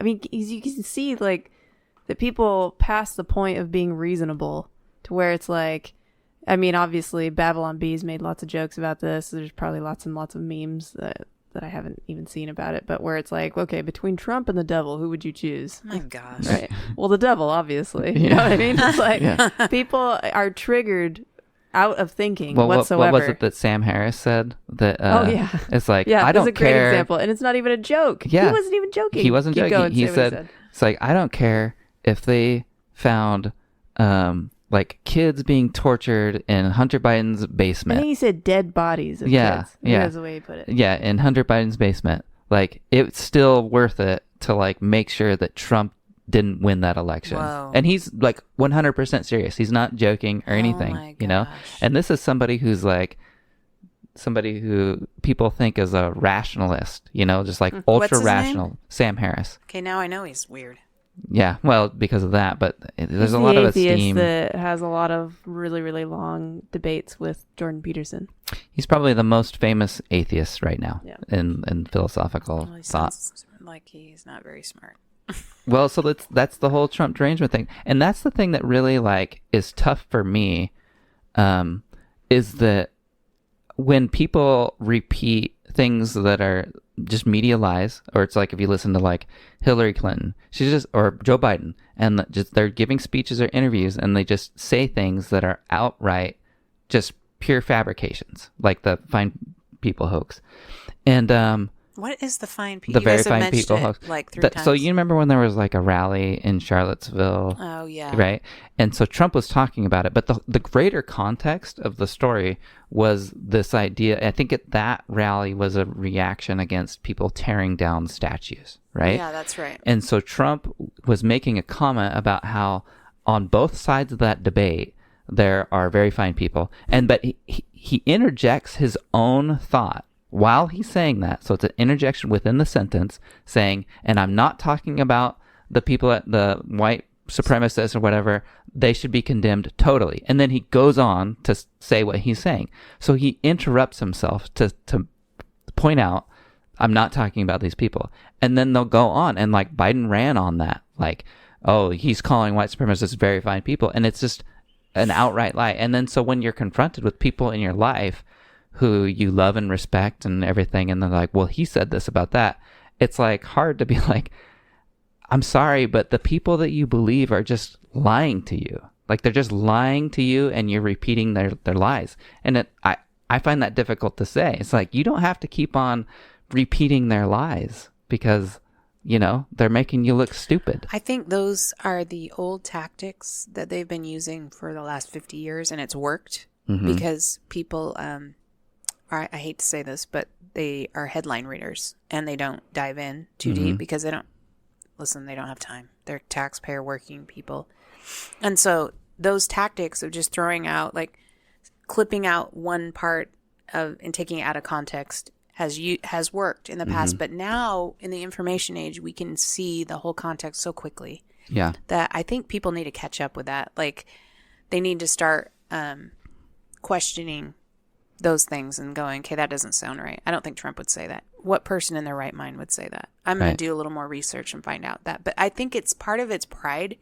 I mean, you can see like that people pass the point of being reasonable to where it's like, I mean, obviously Babylon Bees made lots of jokes about this. There's probably lots and lots of memes that I haven't even seen about it, but where it's like, okay, between Trump and the devil, who would you choose? My gosh. Right. Well, the devil, obviously. You know what I mean? It's like people are triggered out of thinking whatsoever. What was it that Sam Harris said? That it's like, yeah, I don't it's a great care. example, and it's not even a joke. Yeah. He wasn't even joking. He wasn't Keep joking. Going, He say what said, it's like, I don't care if they found like kids being tortured in Hunter Biden's I basement. think he said dead bodies of kids. That's the way he put it. Yeah, in Hunter Biden's basement. Like, it's still worth it to like make sure that Trump didn't win that election. Whoa. And he's like 100% serious. He's not joking or anything, my you know? gosh. And this is somebody who's like somebody who people think is a rationalist, you know, just like What's ultra his rational. name? Sam Harris. Okay, now I know he's weird. Yeah, well, because of that, but there's He's a lot the of atheist esteem. that has a lot of really, really long debates with Jordan Peterson. He's probably the most famous atheist right now in philosophical Well, he thought. sounds like he's not very smart. Well, so that's the whole Trump derangement thing, and that's the thing that really like is tough for me, is that when people repeat things that are just media lies, or it's like if you listen to like Hillary Clinton, or Joe Biden, and just they're giving speeches or interviews, and they just say things that are outright just pure fabrications, like the Fine People hoax, and What is the fine people? the very Fine People hoax. Like 3 times. So you remember when there was like a rally in Charlottesville? Oh yeah. Right. And so Trump was talking about it, but the greater context of the story was this idea. I think that rally was a reaction against people tearing down statues, right? Yeah, that's right. And so Trump was making a comment about how on both sides of that debate, there are very fine people. But he interjects his own thought while he's saying that. So it's an interjection within the sentence saying, and I'm not talking about the people at the white supremacists or whatever, they should be condemned totally. And then he goes on to say what he's saying. So he interrupts himself to point out, I'm not talking about these people. And then they'll go on, and like Biden ran on that, like, oh, he's calling white supremacists very fine people. And it's just an outright lie. And then so when you're confronted with people in your life who you love and respect and everything, and they're like, well, he said this about that, it's like hard to be like, I'm sorry, but the people that you believe are just lying to you. Like, they're just lying to you, and you're repeating their lies. And I find that difficult to say. It's like, you don't have to keep on repeating their lies because, you know, they're making you look stupid. I think those are the old tactics that they've been using for the last 50 years, and it's worked because people, I hate to say this, but they are headline readers, and they don't dive in too deep because they don't have time. They're taxpayer working people. And so those tactics of just throwing out, like clipping out one part of and taking it out of context has worked in the past. But now in the information age, we can see the whole context so quickly. Yeah. That I think people need to catch up with that. Like, they need to start questioning those things and going, okay, that doesn't sound right. I don't think Trump would say that. What person in their right mind would say that? I'm going to do a little more research and find out that. But I think it's part of its pride.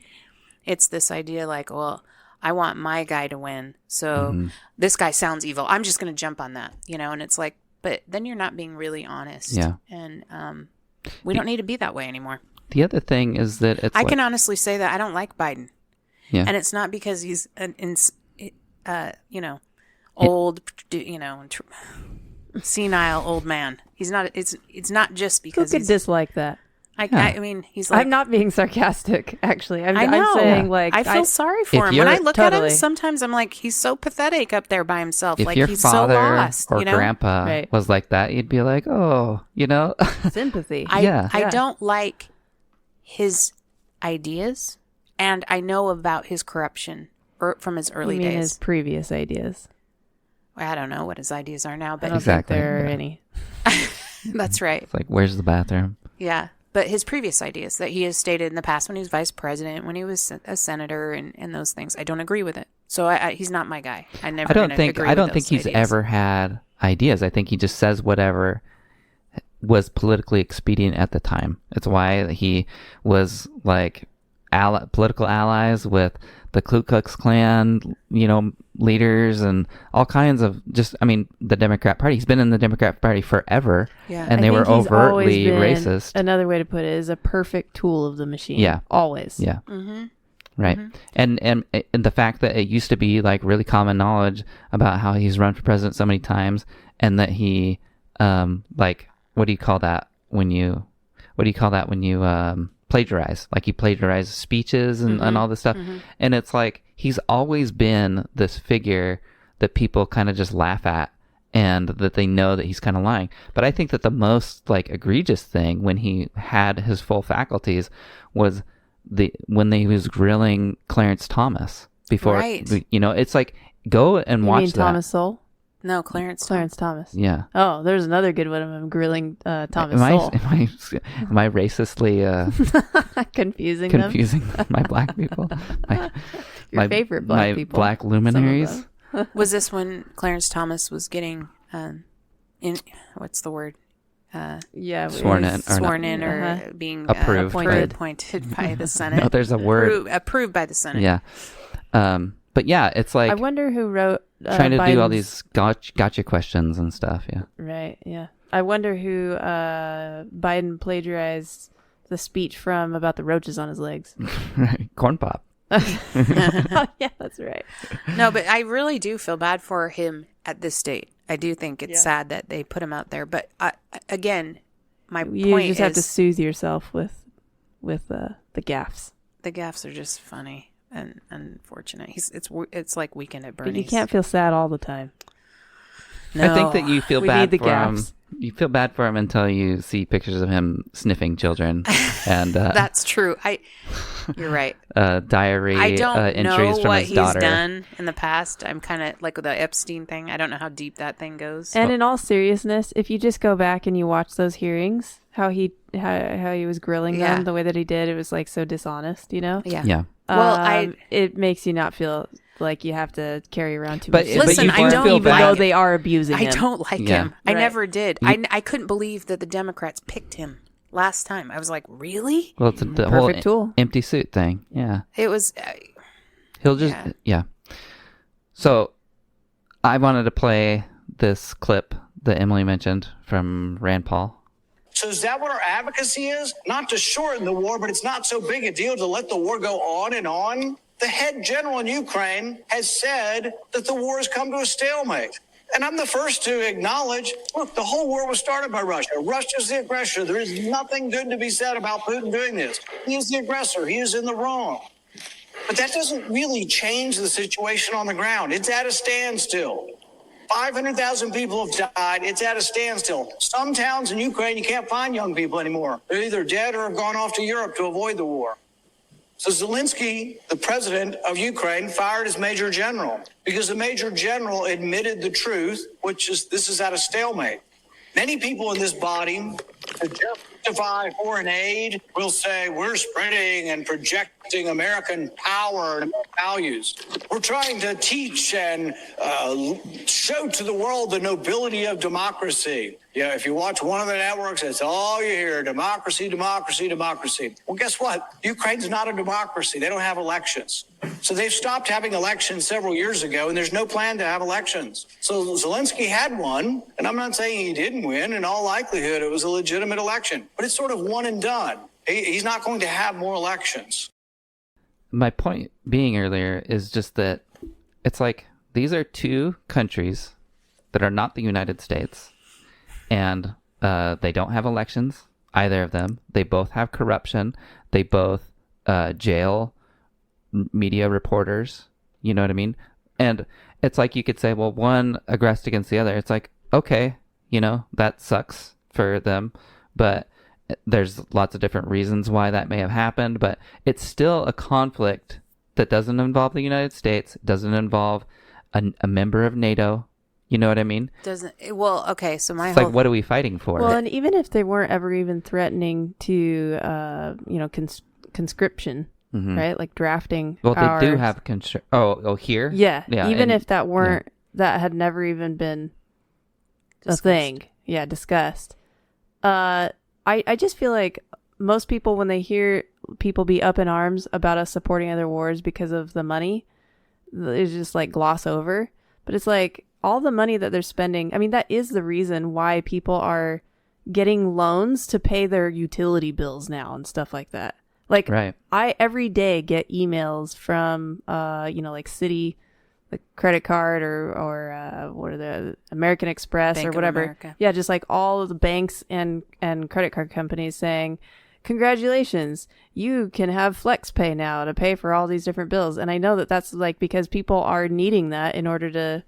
It's this idea like, well, I want my guy to win. So this guy sounds evil. I'm just going to jump on that, and it's like, but then you're not being really honest. Yeah. And we don't need to be that way anymore. The other thing is that I can honestly say that I don't like Biden. Yeah. And it's not because he's old, senile old man. He's not. It's not just because Who could dislike that? I mean, he's like. I'm not being sarcastic. Actually, I know. I'm saying like I feel sorry for him. When I look at him, sometimes I'm like, he's so pathetic up there by himself. If like your he's father so lost. or grandpa was like that, you'd be like, oh, sympathy. I don't like his ideas, and I know about his corruption from his early days. His previous ideas. I don't know what his ideas are now, but I don't think there are any. That's right. It's like, where's the bathroom? Yeah. But his previous ideas that he has stated in the past when he was vice president, when he was a senator and those things, I don't agree with it. So he's not my guy. I don't think he's ever had ideas. I think he just says whatever was politically expedient at the time. It's why he was like political allies with the Ku Klux Klan, leaders and all kinds of the Democrat Party. He's been in the Democrat Party forever, and they were overtly racist. Another way to put it is a perfect tool of the machine. Yeah, always. Yeah, right. And the fact that it used to be like really common knowledge about how he's run for president so many times, and that he what do you call that when you plagiarize? Like he plagiarizes speeches and all this stuff. And it's like he's always been this figure that people kind of just laugh at and that they know that he's kind of lying. But I think that the most like egregious thing when he had his full faculties was when he was grilling Clarence Thomas before. Right. It's like go and watch that. Thomas Sowell? No, Clarence Thomas. Yeah. Oh, there's another good one of him grilling Thomas Sowell. Am I racistly confusing my black people? Your favorite black people. My black luminaries? Was this when Clarence Thomas was getting what's the word? Sworn in or being appointed by the Senate. No, there's a word. Approved by the Senate. Yeah. But yeah, it's like... I wonder who wrote... trying to do all these gotcha questions and stuff, yeah. Right, yeah. I wonder who Biden plagiarized the speech from about the roaches on his legs. Right, corn pop. Oh, yeah, that's right. No, but I really do feel bad for him at this state. I do think it's sad that they put him out there. But again, my point is... You just have to soothe yourself with the gaffes. The gaffes are just funny. And unfortunate. It's like Weekend at Bernie's. But you can't feel sad all the time. No, I think that you feel bad for him. gaffes. You feel bad for him until you see pictures of him sniffing children, and that's true. You're right. Diary. I don't entries know from what his he's daughter. done in the past. I'm kind of like with the Epstein thing. I don't know how deep that thing goes. And in all seriousness, if you just go back and you watch those hearings, how he was grilling them the way that he did, it was like so dishonest, Yeah. Yeah. Well, it makes you not feel like you have to carry around too But much. Listen, but you I do don't feel even bad. though they are abusing him. I don't like Yeah. him. I Right. never did. I couldn't believe that the Democrats picked him last time. I was like, really? Well, it's the Perfect whole tool. empty suit thing. Yeah. It was. He'll just yeah. So, I wanted to play this clip that Emily mentioned from Rand Paul. So is that what our advocacy is? Not to shorten the war, but it's not so big a deal to let the war go on and on? The head general in Ukraine has said that the war has come to a stalemate. And I'm the first to acknowledge, look, the whole war was started by Russia. Russia's the aggressor. There is nothing good to be said about Putin doing this. He is the aggressor. He is in the wrong. But that doesn't really change the situation on the ground. It's at a standstill. 500,000 people have died. It's at a standstill. Some towns in Ukraine, you can't find young people anymore. They're either dead or have gone off to Europe to avoid the war. So Zelensky, the president of Ukraine, fired his major general because the major general admitted the truth, which is this is at a stalemate. Many people in this body suggest justify foreign aid. We'll say we're spreading and projecting American power and values. We're trying to teach and show to the world the nobility of democracy. Yeah, if you watch one of the networks, that's all you hear: democracy, democracy, democracy. Well, guess what? Ukraine's not a democracy. They don't have elections. So they've stopped having elections several years ago, and there's no plan to have elections. So Zelensky had one, and I'm not saying he didn't win. In all likelihood, it was a legitimate election. But it's sort of one and done. He's not going to have more elections. My point being earlier is just that it's like these are two countries that are not the United States, and they don't have elections, either of them. They both have corruption. They both jail media reporters. You know what I mean? And it's like you could say, well, one aggressed against the other. It's like, okay, that sucks for them, but there's lots of different reasons why that may have happened, but it's still a conflict that doesn't involve the United States, doesn't involve a member of NATO. You know what I mean? Well, okay, so it's like, what are we fighting for? Well, and even if they weren't ever even threatening to, conscription, right? Like drafting. Well, they do have here? Yeah. Even if that weren't, that had never even been a thing. Yeah, discussed. I just feel like most people, when they hear people be up in arms about us supporting other wars because of the money, they just like gloss over. But it's like all the money that they're spending. I mean, that is the reason why people are getting loans to pay their utility bills now and stuff like that. Like, right. I every day get emails from, like city, like credit card or what are the American Express Bank or of whatever. America. Yeah, just like all of the banks and credit card companies saying, congratulations, you can have flex pay now to pay for all these different bills. And I know that that's like because people are needing that in order to,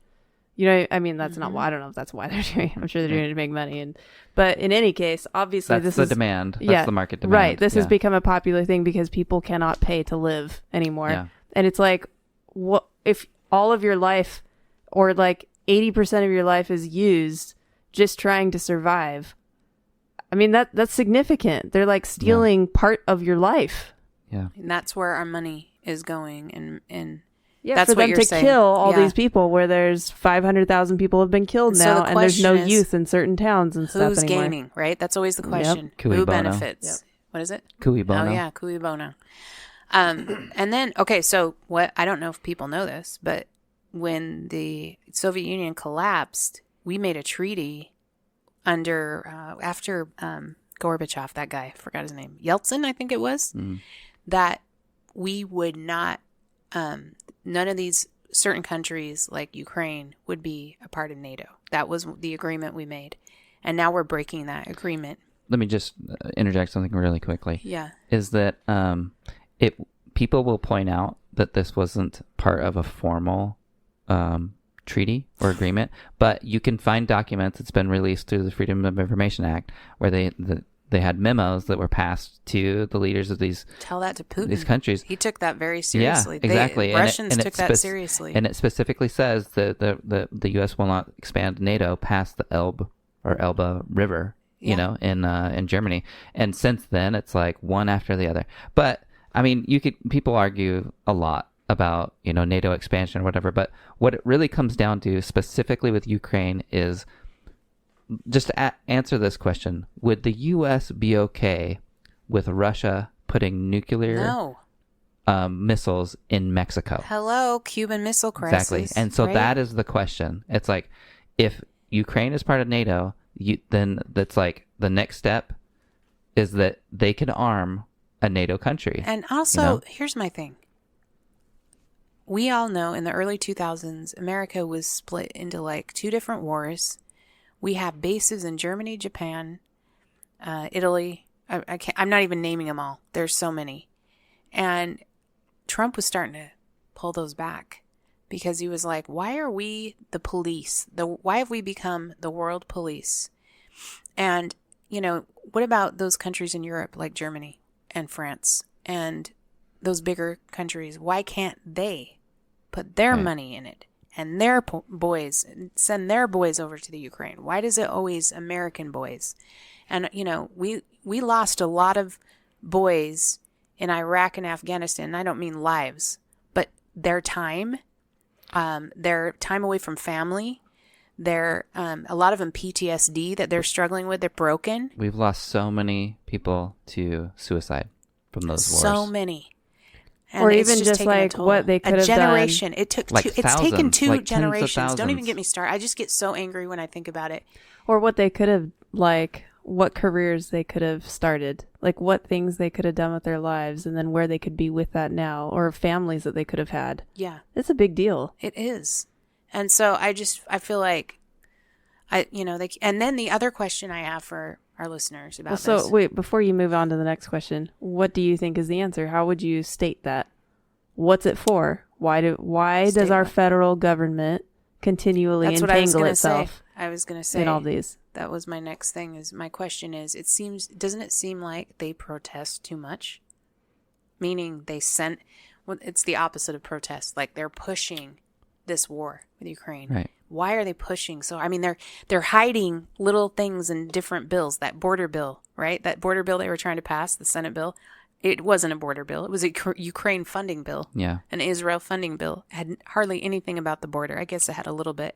I mean, that's not why, I don't know if that's why they're doing it. I'm sure they're doing it to make money. But in any case, obviously that's the demand. That's the market demand. Right. This has become a popular thing because people cannot pay to live anymore. Yeah. And it's like, what if all of your life or like 80% of your life is used just trying to survive? I mean, that's significant. They're like stealing part of your life. Yeah. And that's where our money is going. And yeah, that's for what them you're to saying. kill all these people where there's 500,000 people have been killed So now the and there's no question is, youth in certain towns and stuff who's anymore. gaining, right? That's always the question. Cui Who bono. benefits? Yep. What is it? Cui bono. Oh, yeah, cui bono. And then, okay, so what, I don't know if people know this, but when the Soviet Union collapsed, we made a treaty after Gorbachev, that guy, I forgot his name, Yeltsin, I think it was, that we would not, none of these certain countries like Ukraine would be a part of NATO. That was the agreement we made. And now we're breaking that agreement. Let me just interject something really quickly. Yeah. Is that people will point out that this wasn't part of a formal treaty or agreement, but you can find documents. It's been released through the Freedom of Information Act where they had memos that were passed to the leaders of these. Tell that to Putin. These countries. He took that very seriously. Yeah, exactly. Russians took that seriously. And it specifically says that the U.S. will not expand NATO past the Elbe River, in Germany. And since then, it's like one after the other. But I mean, people argue a lot about NATO expansion or whatever. But what it really comes down to, specifically with Ukraine, is just to answer this question: would the U.S. be okay with Russia putting nuclear missiles in Mexico? Hello, Cuban Missile Crisis. Exactly, and so that is the question. It's like, if Ukraine is part of NATO, then that's like the next step is that they can arm a NATO country. And also, here's my thing. We all know in the early 2000s, America was split into like two different wars. We have bases in Germany, Japan, Italy. I'm not even naming them all. There's so many. And Trump was starting to pull those back because he was like, why are we the police? Why have we become the world police? And, what about those countries in Europe like Germany and France and those bigger countries? Why can't they put their money in it? And their boys, send their boys over to the Ukraine? Why does it always American boys? And, we lost a lot of boys in Iraq and Afghanistan. And I don't mean lives, but their time away from family, a lot of them PTSD that they're struggling with. They're broken. We've lost so many people to suicide from those wars. So many. And or it's even just taken a like toll. what they could have done. A generation. It took Like it's taken thousands, two like tens of generations. Don't even thousands. get me started. I just get so angry when I think about it. Or what they could have, like, what careers they could have started. Like, what things they could have done with their lives, and then where they could be with that now. Or families that they could have had. Yeah. It's a big deal. It is. And so I feel like, and then the other question I have for our listeners about Well, this. so, wait, before you move on to the next question, what do you think is the answer? How would you state that? What's it for? Why does our federal government continually That's what I was entangle gonna itself I was going to say in all these? That was my next thing. My question is, doesn't it seem like they protest too much? Meaning it's the opposite of protest. Like they're pushing this war with Ukraine. Right. Why are they pushing? So, I mean, they're hiding little things in different bills. That border bill, right? That border bill they were trying to pass, the Senate bill. It wasn't a border bill. It was a Ukraine funding bill. Yeah. An Israel funding bill. It had hardly anything about the border. I guess it had a little bit.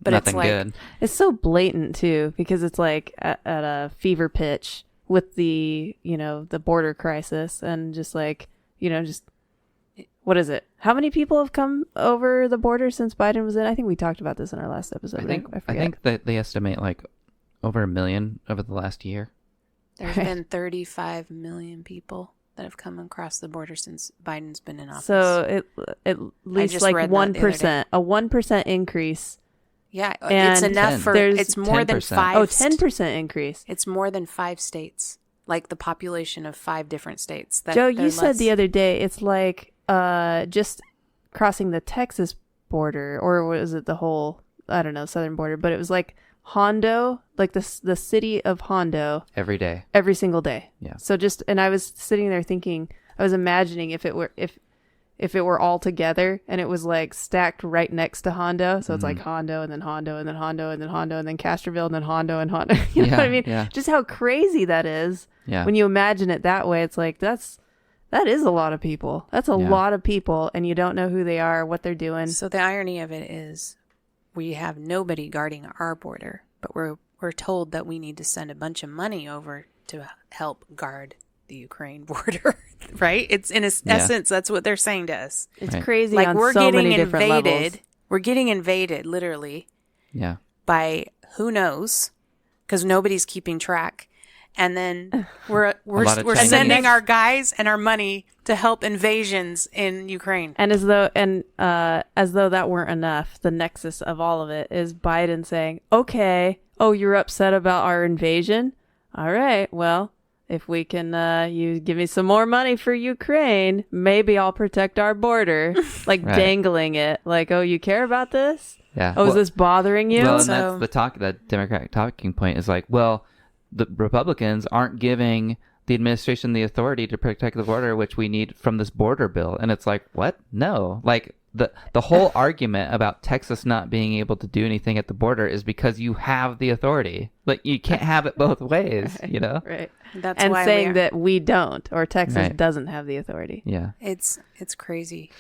But Nothing it's like, good. It's so blatant too, because it's like at a fever pitch with the border crisis, and just like, just what is it? How many people have come over the border since Biden was in? I think we talked about this in our last episode. I think that they estimate like over 1 million over the last year. There's been 35 million people that have come across the border since Biden's been in office. So at least just like read that the other day. 1%, a 1% increase. Yeah, And it's enough for, there's it's more than 10%. 5. Oh, 10% increase. It's more than 5 states, like the population of 5 different states. Joe, you said the other day it's like just crossing the Texas border, or was it the whole, I don't know, southern border, but it was like Hondo, like the city of Hondo Every day. every single day. Yeah. So and I was sitting there thinking, I was imagining if it were all together and it was like stacked right next to Hondo. So it's like Hondo and then Hondo and then Hondo and then Hondo and then Castroville and then Hondo and Hondo. You know what I mean? Yeah. Just how crazy that is. Yeah. When you imagine it that way, it's like, that is a lot of people. That's a lot of people, and you don't know who they are, what they're doing. So the irony of it is we have nobody guarding our border, but we're told that we need to send a bunch of money over to help guard the Ukraine border, right? It's in essence, that's what they're saying to us. It's Right. crazy Like on we're so getting many different levels. invaded. We're getting invaded literally Yeah. by who knows, because nobody's keeping track. And then we're lot of Chinese. sending our guys and our money to help invasions in Ukraine. And as though that weren't enough, the nexus of all of it is Biden saying, "Okay, oh, you're upset about our invasion? All right, well, if we can, you give me some more money for Ukraine, maybe I'll protect our border." Like Right. dangling it, like, "Oh, you care about this? Yeah. Oh, is this bothering you?" Well, and So- that's that Democratic talking point is like, well, the Republicans aren't giving the administration the authority to protect the border, which we need from this border bill. And it's like, what? No. Like the whole argument about Texas not being able to do anything at the border is because you have the authority. Like you can't have it both ways, you know? Right. That's And why saying that we don't, or Texas Right. doesn't have the authority. Yeah. it's crazy.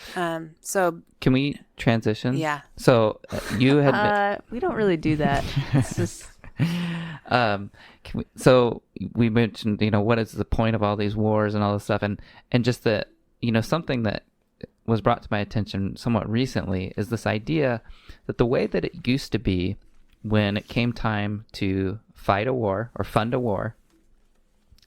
So Can we transition? yeah, So you had We don't really do that. It's just so we mentioned, what is the point of all these wars and all this stuff, and just that, something that was brought to my attention somewhat recently is this idea that the way that it used to be when it came time to fight a war or fund a war,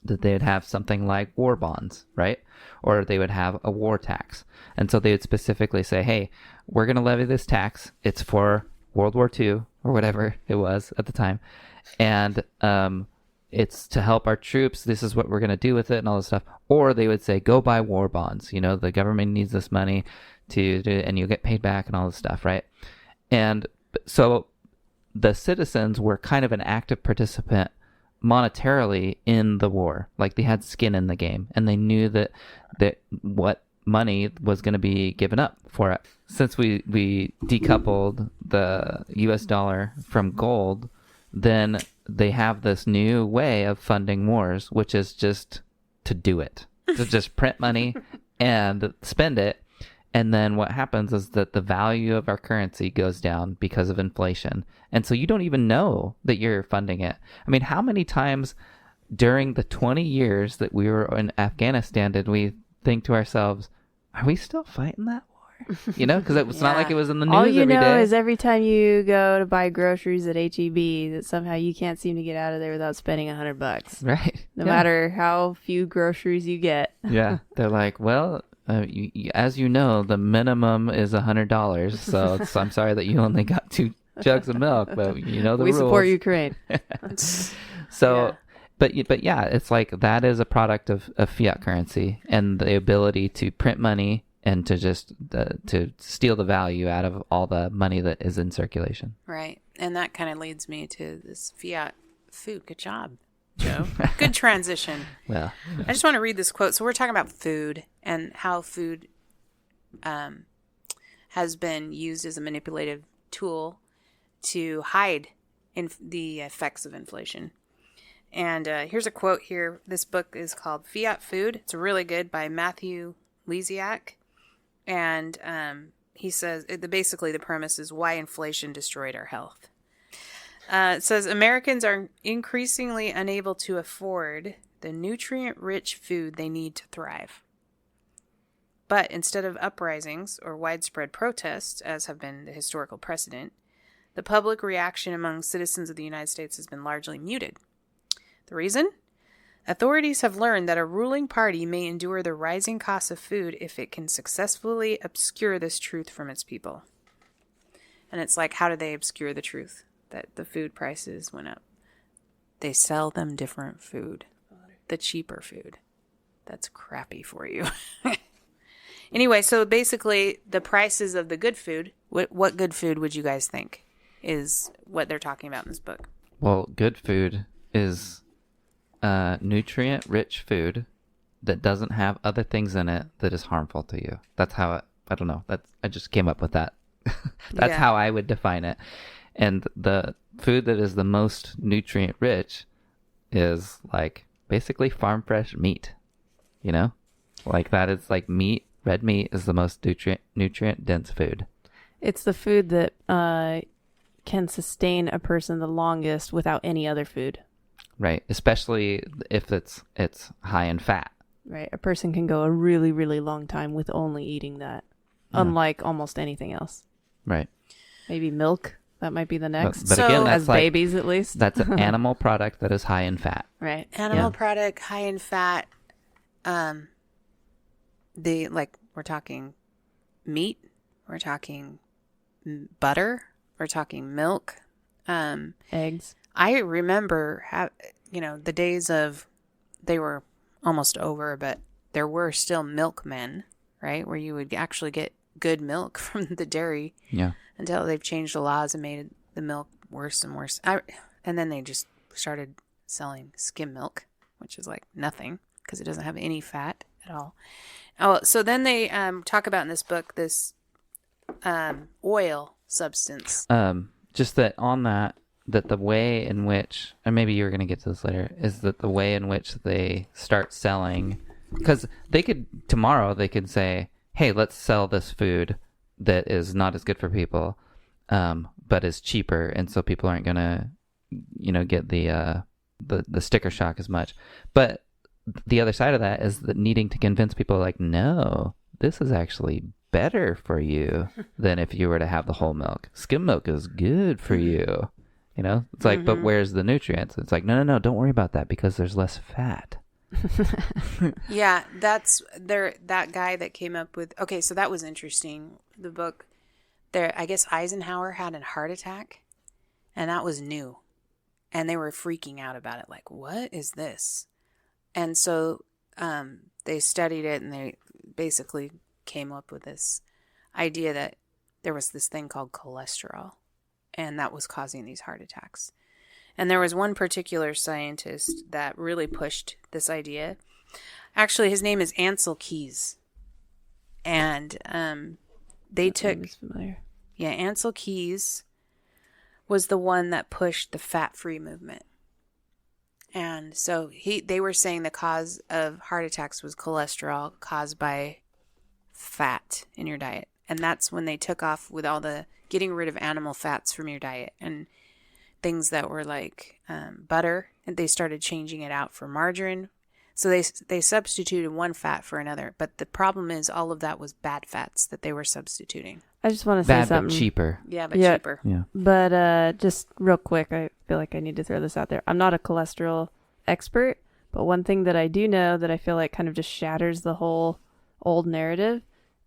that they would have something like war bonds, right? Or they would have a war tax. And so they would specifically say, hey, we're going to levy this tax. It's for World War II or whatever it was at the time. And it's to help our troops. This is what we're going to do with it and all this stuff. Or they would say, go buy war bonds. The government needs this money to do it, and you'll get paid back and all this stuff, right? And so the citizens were kind of an active participant monetarily in the war. Like they had skin in the game, and they knew that what money was going to be given up for it. Since we decoupled the US dollar from gold then they have this new way of funding wars, which is just to do it, to just print money and spend it. And then what happens is that the value of our currency goes down because of inflation. And so you don't even know that you're funding it. I mean, how many times during the 20 years that we were in Afghanistan did we think to ourselves, are we still fighting that war? You know, because it's not like it was in the news All you every know day. is every time you go to buy groceries at HEB, that somehow you can't seem to get out of there without spending $100. Right. No matter how few groceries you get. Yeah. They're like, well, as you know, the minimum is $100. So I'm sorry that you only got 2 jugs of milk, but you know the We rules. support Ukraine. So, Yeah. but yeah, it's like that is a product of fiat currency and the ability to print money and to just to steal the value out of all the money that is in circulation. Right. And that kind of leads me to this Fiat food. Good job, Joe. Good transition. Well, I just want to read this quote. So we're talking about food and how food has been used as a manipulative tool to hide the effects of inflation. And here's a quote here. This book is called Fiat Food. It's really good, by Matthew Lesiak. And he says, basically the premise is why inflation destroyed our health. It says, Americans are increasingly unable to afford the nutrient-rich food they need to thrive. But instead of uprisings or widespread protests, as have been the historical precedent, the public reaction among citizens of the United States has been largely muted. The reason? Authorities have learned that a ruling party may endure the rising costs of food if it can successfully obscure this truth from its people. And it's like, how do they obscure the truth? That the food prices went up. They sell them different food. The cheaper food. That's crappy for you. Anyway, so basically the prices of the good food, what good food would you guys think is what they're talking about in this book? well, good food is nutrient-rich food that doesn't have other things in it that is harmful to you. That's how I don't know. I just came up with that. That's how I would define it. And the food that is the most nutrient-rich is like basically farm fresh meat. You know, like that is like meat. Red meat is the most nutrient dense food. It's the food that can sustain a person the longest without any other food. Right, especially if it's high in fat. Right, a person can go a really, really long time with only eating that, unlike almost anything else. Right. Maybe milk. That might be the next. But again, that's as like, babies, at least. That's an animal product that is high in fat. Right. Animal product, high in fat. We're talking meat. We're talking butter. We're talking milk. Eggs. I remember, the days of, they were almost over, but there were still milkmen, right? Where you would actually get good milk from the dairy. Yeah. Until they've changed the laws and made the milk worse and worse. And then they just started selling skim milk, which is like nothing because it doesn't have any fat at all. Oh, so then they talk about in this book this oil substance. Just that on that the way in which, and maybe you were going to get to this later, is that the way in which they start selling, because tomorrow they could say, hey, let's sell this food that is not as good for people, but is cheaper, and so people aren't gonna, get the sticker shock as much. But the other side of that is that needing to convince people, like, no, this is actually better for you than if you were to have the whole milk. Skim milk is good for you. It's like, but where's the nutrients? It's like, no, don't worry about that because there's less fat. Yeah, that's that guy that came up with. Okay, so that was interesting. The book there, I guess Eisenhower had a heart attack, and that was new, and they were freaking out about it. Like, what is this? And so they studied it, and they basically came up with this idea that there was this thing called cholesterol, and that was causing these heart attacks. And there was one particular scientist that really pushed this idea. Actually, his name is Ansel Keys. And they took... familiar. Yeah, Ansel Keys was the one that pushed the fat-free movement. And so they were saying the cause of heart attacks was cholesterol caused by fat in your diet. And that's when they took off with all the getting rid of animal fats from your diet and things that were like butter. And they started changing it out for margarine. So they substituted one fat for another. But the problem is all of that was bad fats that they were substituting. I just want to say Bad but something. cheaper. Yeah, but Yeah. cheaper. Yeah. But just real quick, I feel like I need to throw this out there. I'm not a cholesterol expert, but one thing that I do know that I feel like kind of just shatters the whole old narrative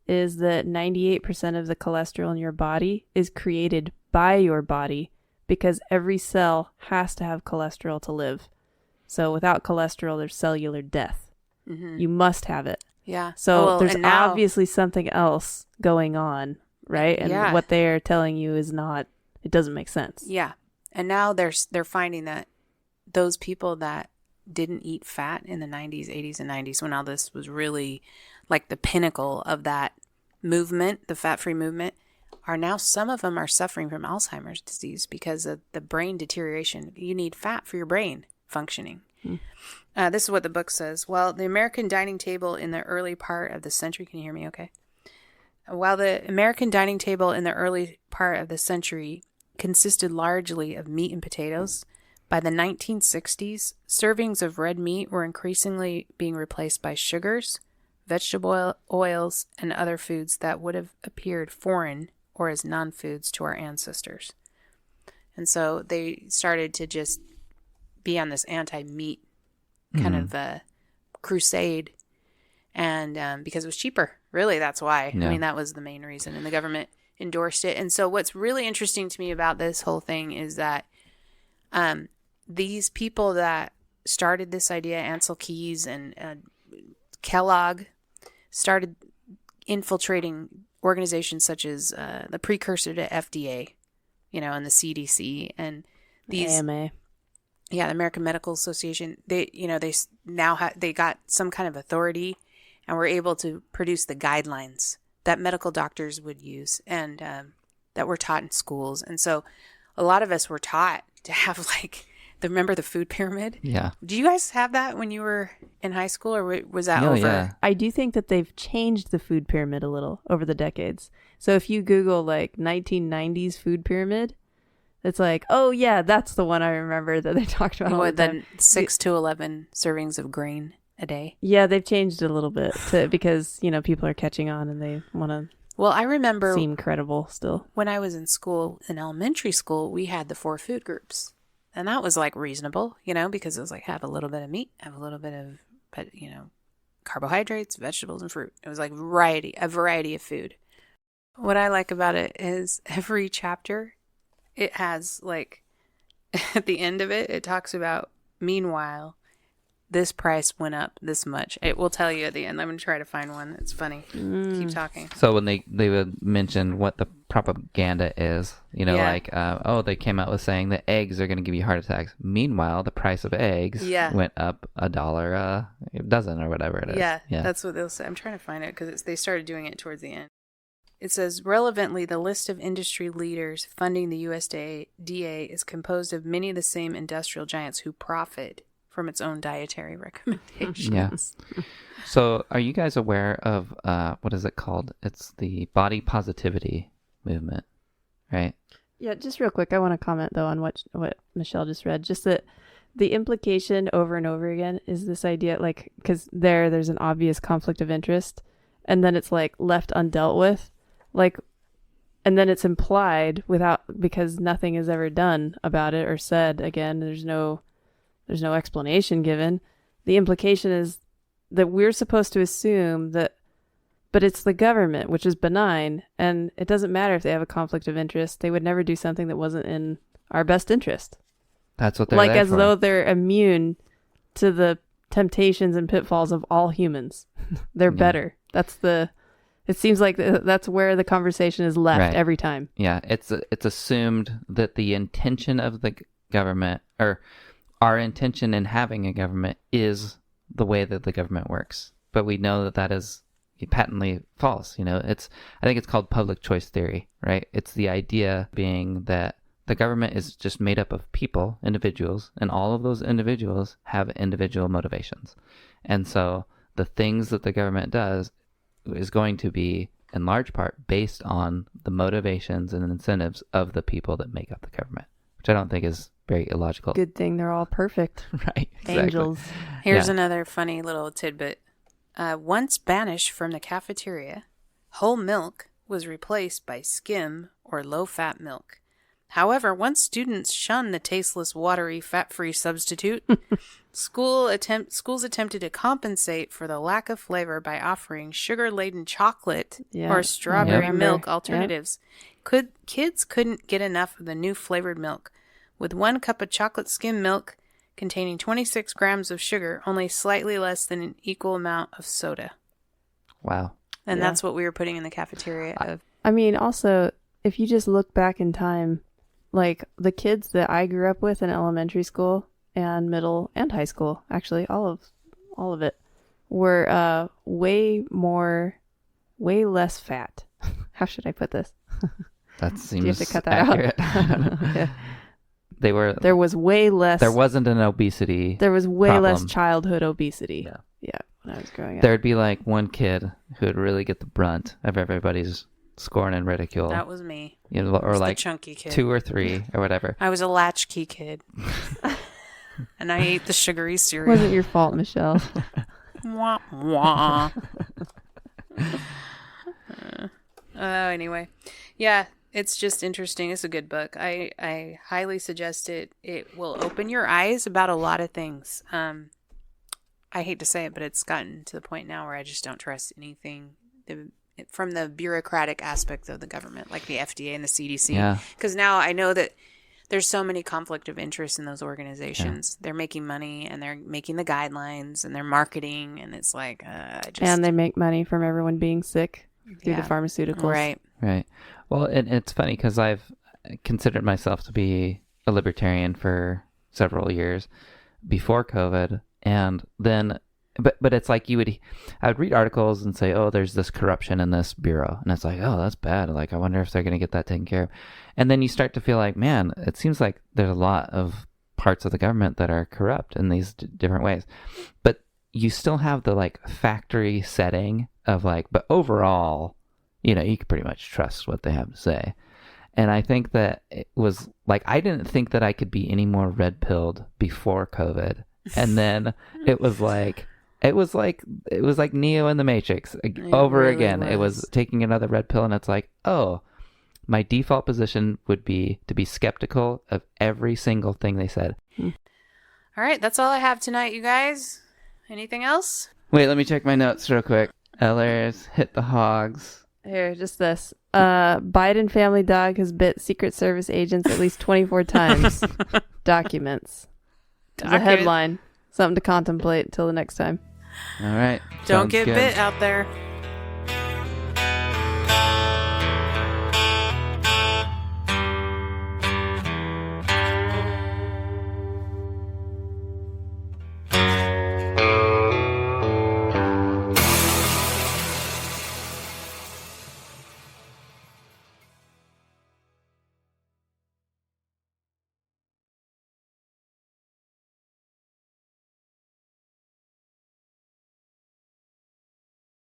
is that 98% of the cholesterol in your body is created by your body because every cell has to have cholesterol to live. So without cholesterol, there's cellular death. Mm-hmm. You must have it. Yeah. So Well, there's and now- obviously something else going on, right? And Yeah. what they are telling you is not, it doesn't make sense. Yeah. And now they're finding that those people that didn't eat fat in the 90s, 80s, and 90s, when all this was really like the pinnacle of that movement, the fat-free movement, are now, some of them are suffering from Alzheimer's disease because of the brain deterioration. You need fat for your brain functioning. This is what the book says. Well, the American dining table in the early part of the century, can you hear me okay? While the American dining table in the early part of the century consisted largely of meat and potatoes, by the 1960s, servings of red meat were increasingly being replaced by sugars, vegetable oils, and other foods that would have appeared foreign or as non-foods to our ancestors. And so they started to just be on this anti-meat kind of crusade, and because it was cheaper. Really, that's why. Yeah. I mean, that was the main reason, and the government endorsed it. And so what's really interesting to me about this whole thing is that these people that started this idea, Ansel Keys and Kellogg, started infiltrating organizations such as the precursor to FDA, and the CDC and these AMA. the American Medical Association. They now they got some kind of authority and were able to produce the guidelines that medical doctors would use and that were taught in schools. And so a lot of us were taught to have remember the food pyramid? Yeah. Do you guys have that when you were in high school, or was that Oh, over? yeah. I do think that they've changed the food pyramid a little over the decades. So if you Google 1990s food pyramid, it's like, oh yeah, that's the one I remember that they talked about all the With time. the 6 to 11 servings of grain a day. Yeah, they've changed it a little bit because people are catching on and they want to Well, I remember seem credible still. when I was in school, in elementary school, we had the 4 food groups. And that was reasonable, because it was have a little bit of meat, have a little bit of, carbohydrates, vegetables, and fruit. It was a variety of food. What I like about it is every chapter, it has at the end of it, it talks about, meanwhile, this price went up this much. It will tell you at the end. I'm going to try to find one. It's funny. Keep talking. So when they would mention what the propaganda is, Yeah. they came out with saying that eggs are going to give you heart attacks. Meanwhile, the price of eggs went up $1 a dozen or whatever it is. Yeah, that's what they'll say. I'm trying to find it because they started doing it towards the end. It says, relevantly, the list of industry leaders funding the USDA is composed of many of the same industrial giants who profit from its own dietary recommendations. Yeah. So are you guys aware of, what is it called? It's the body positivity movement, right? Yeah, just real quick, I want to comment though on what Michelle just read. Just that the implication over and over again is this idea, because there's an obvious conflict of interest, and then it's left undealt with, and then it's implied because nothing is ever done about it or said. Again, there's no explanation given. The implication is that we're supposed to assume that, but it's the government, which is benign, and it doesn't matter if they have a conflict of interest. They would never do something that wasn't in our best interest. That's what they're there as for. though they're immune to the temptations and pitfalls of all humans. They're better. It seems like that's where the conversation is left every time. Yeah, it's assumed that the intention of the government, or our intention in having a government, is the way that the government works. But we know that is patently false. I think it's called public choice theory, right? It's the idea being that the government is just made up of people, individuals, and all of those individuals have individual motivations. And so the things that the government does is going to be in large part based on the motivations and incentives of the people that make up the government, which I don't think is very illogical. Good thing they're all perfect. Right. Exactly. Angels. Here's another funny little tidbit. Once banished from the cafeteria, whole milk was replaced by skim or low-fat milk. However, once students shunned the tasteless, watery, fat-free substitute, schools attempted to compensate for the lack of flavor by offering sugar-laden chocolate or strawberry milk alternatives. Kids couldn't get enough of the new flavored milk. With 1 cup of chocolate skim milk containing 26 grams of sugar, only slightly less than an equal amount of soda. Wow. And that's what we were putting in the cafeteria. I mean, also, if you just look back in time, like the kids that I grew up with in elementary school and middle and high school, actually, all of it, were way less fat. How should I put this? That seems Do you have to cut that accurate. out? There was way less. There wasn't an obesity. There was way problem. less childhood obesity. Yeah. When I was growing up. There'd be like one kid who would really get the brunt of everybody's scorn and ridicule. That was me. You know, or like the chunky kid. 2 or 3 or whatever. I was a latchkey kid. And I ate the sugary cereal. Wasn't your fault, Michelle. Wah, wah. Anyway. Yeah, it's just interesting. It's a good book. I highly suggest it. It will open your eyes about a lot of things. I hate to say it, but it's gotten to the point now where I just don't trust anything from the bureaucratic aspect of the government, like the FDA and the CDC. Yeah. Because now I know that there's so many conflict of interest in those organizations. Yeah. They're making money and they're making the guidelines and they're marketing, and it's like, and they make money from everyone being sick through the pharmaceuticals. Right. Well, it's funny because I've considered myself to be a libertarian for several years before COVID. And then, but it's like I would read articles and say, oh, there's this corruption in this bureau. And it's like, oh, that's bad. Like, I wonder if they're going to get that taken care of. And then you start to feel like, man, it seems like there's a lot of parts of the government that are corrupt in these different ways. But you still have the like factory setting of like, but overall, you can pretty much trust what they have to say. And I think that it was like, I didn't think that I could be any more red-pilled before COVID. And then it was like Neo in the Matrix over really again. It was taking another red pill, and it's like, oh, my default position would be to be skeptical of every single thing they said. All right, that's all I have tonight, you guys. Anything else? Wait, let me check my notes real quick. Ellers, hit the hogs. Here, just this. Biden family dog has bit Secret Service agents at least 24 times. Documents. It's a headline. Something to contemplate until the next time. All right. Don't get bit out there.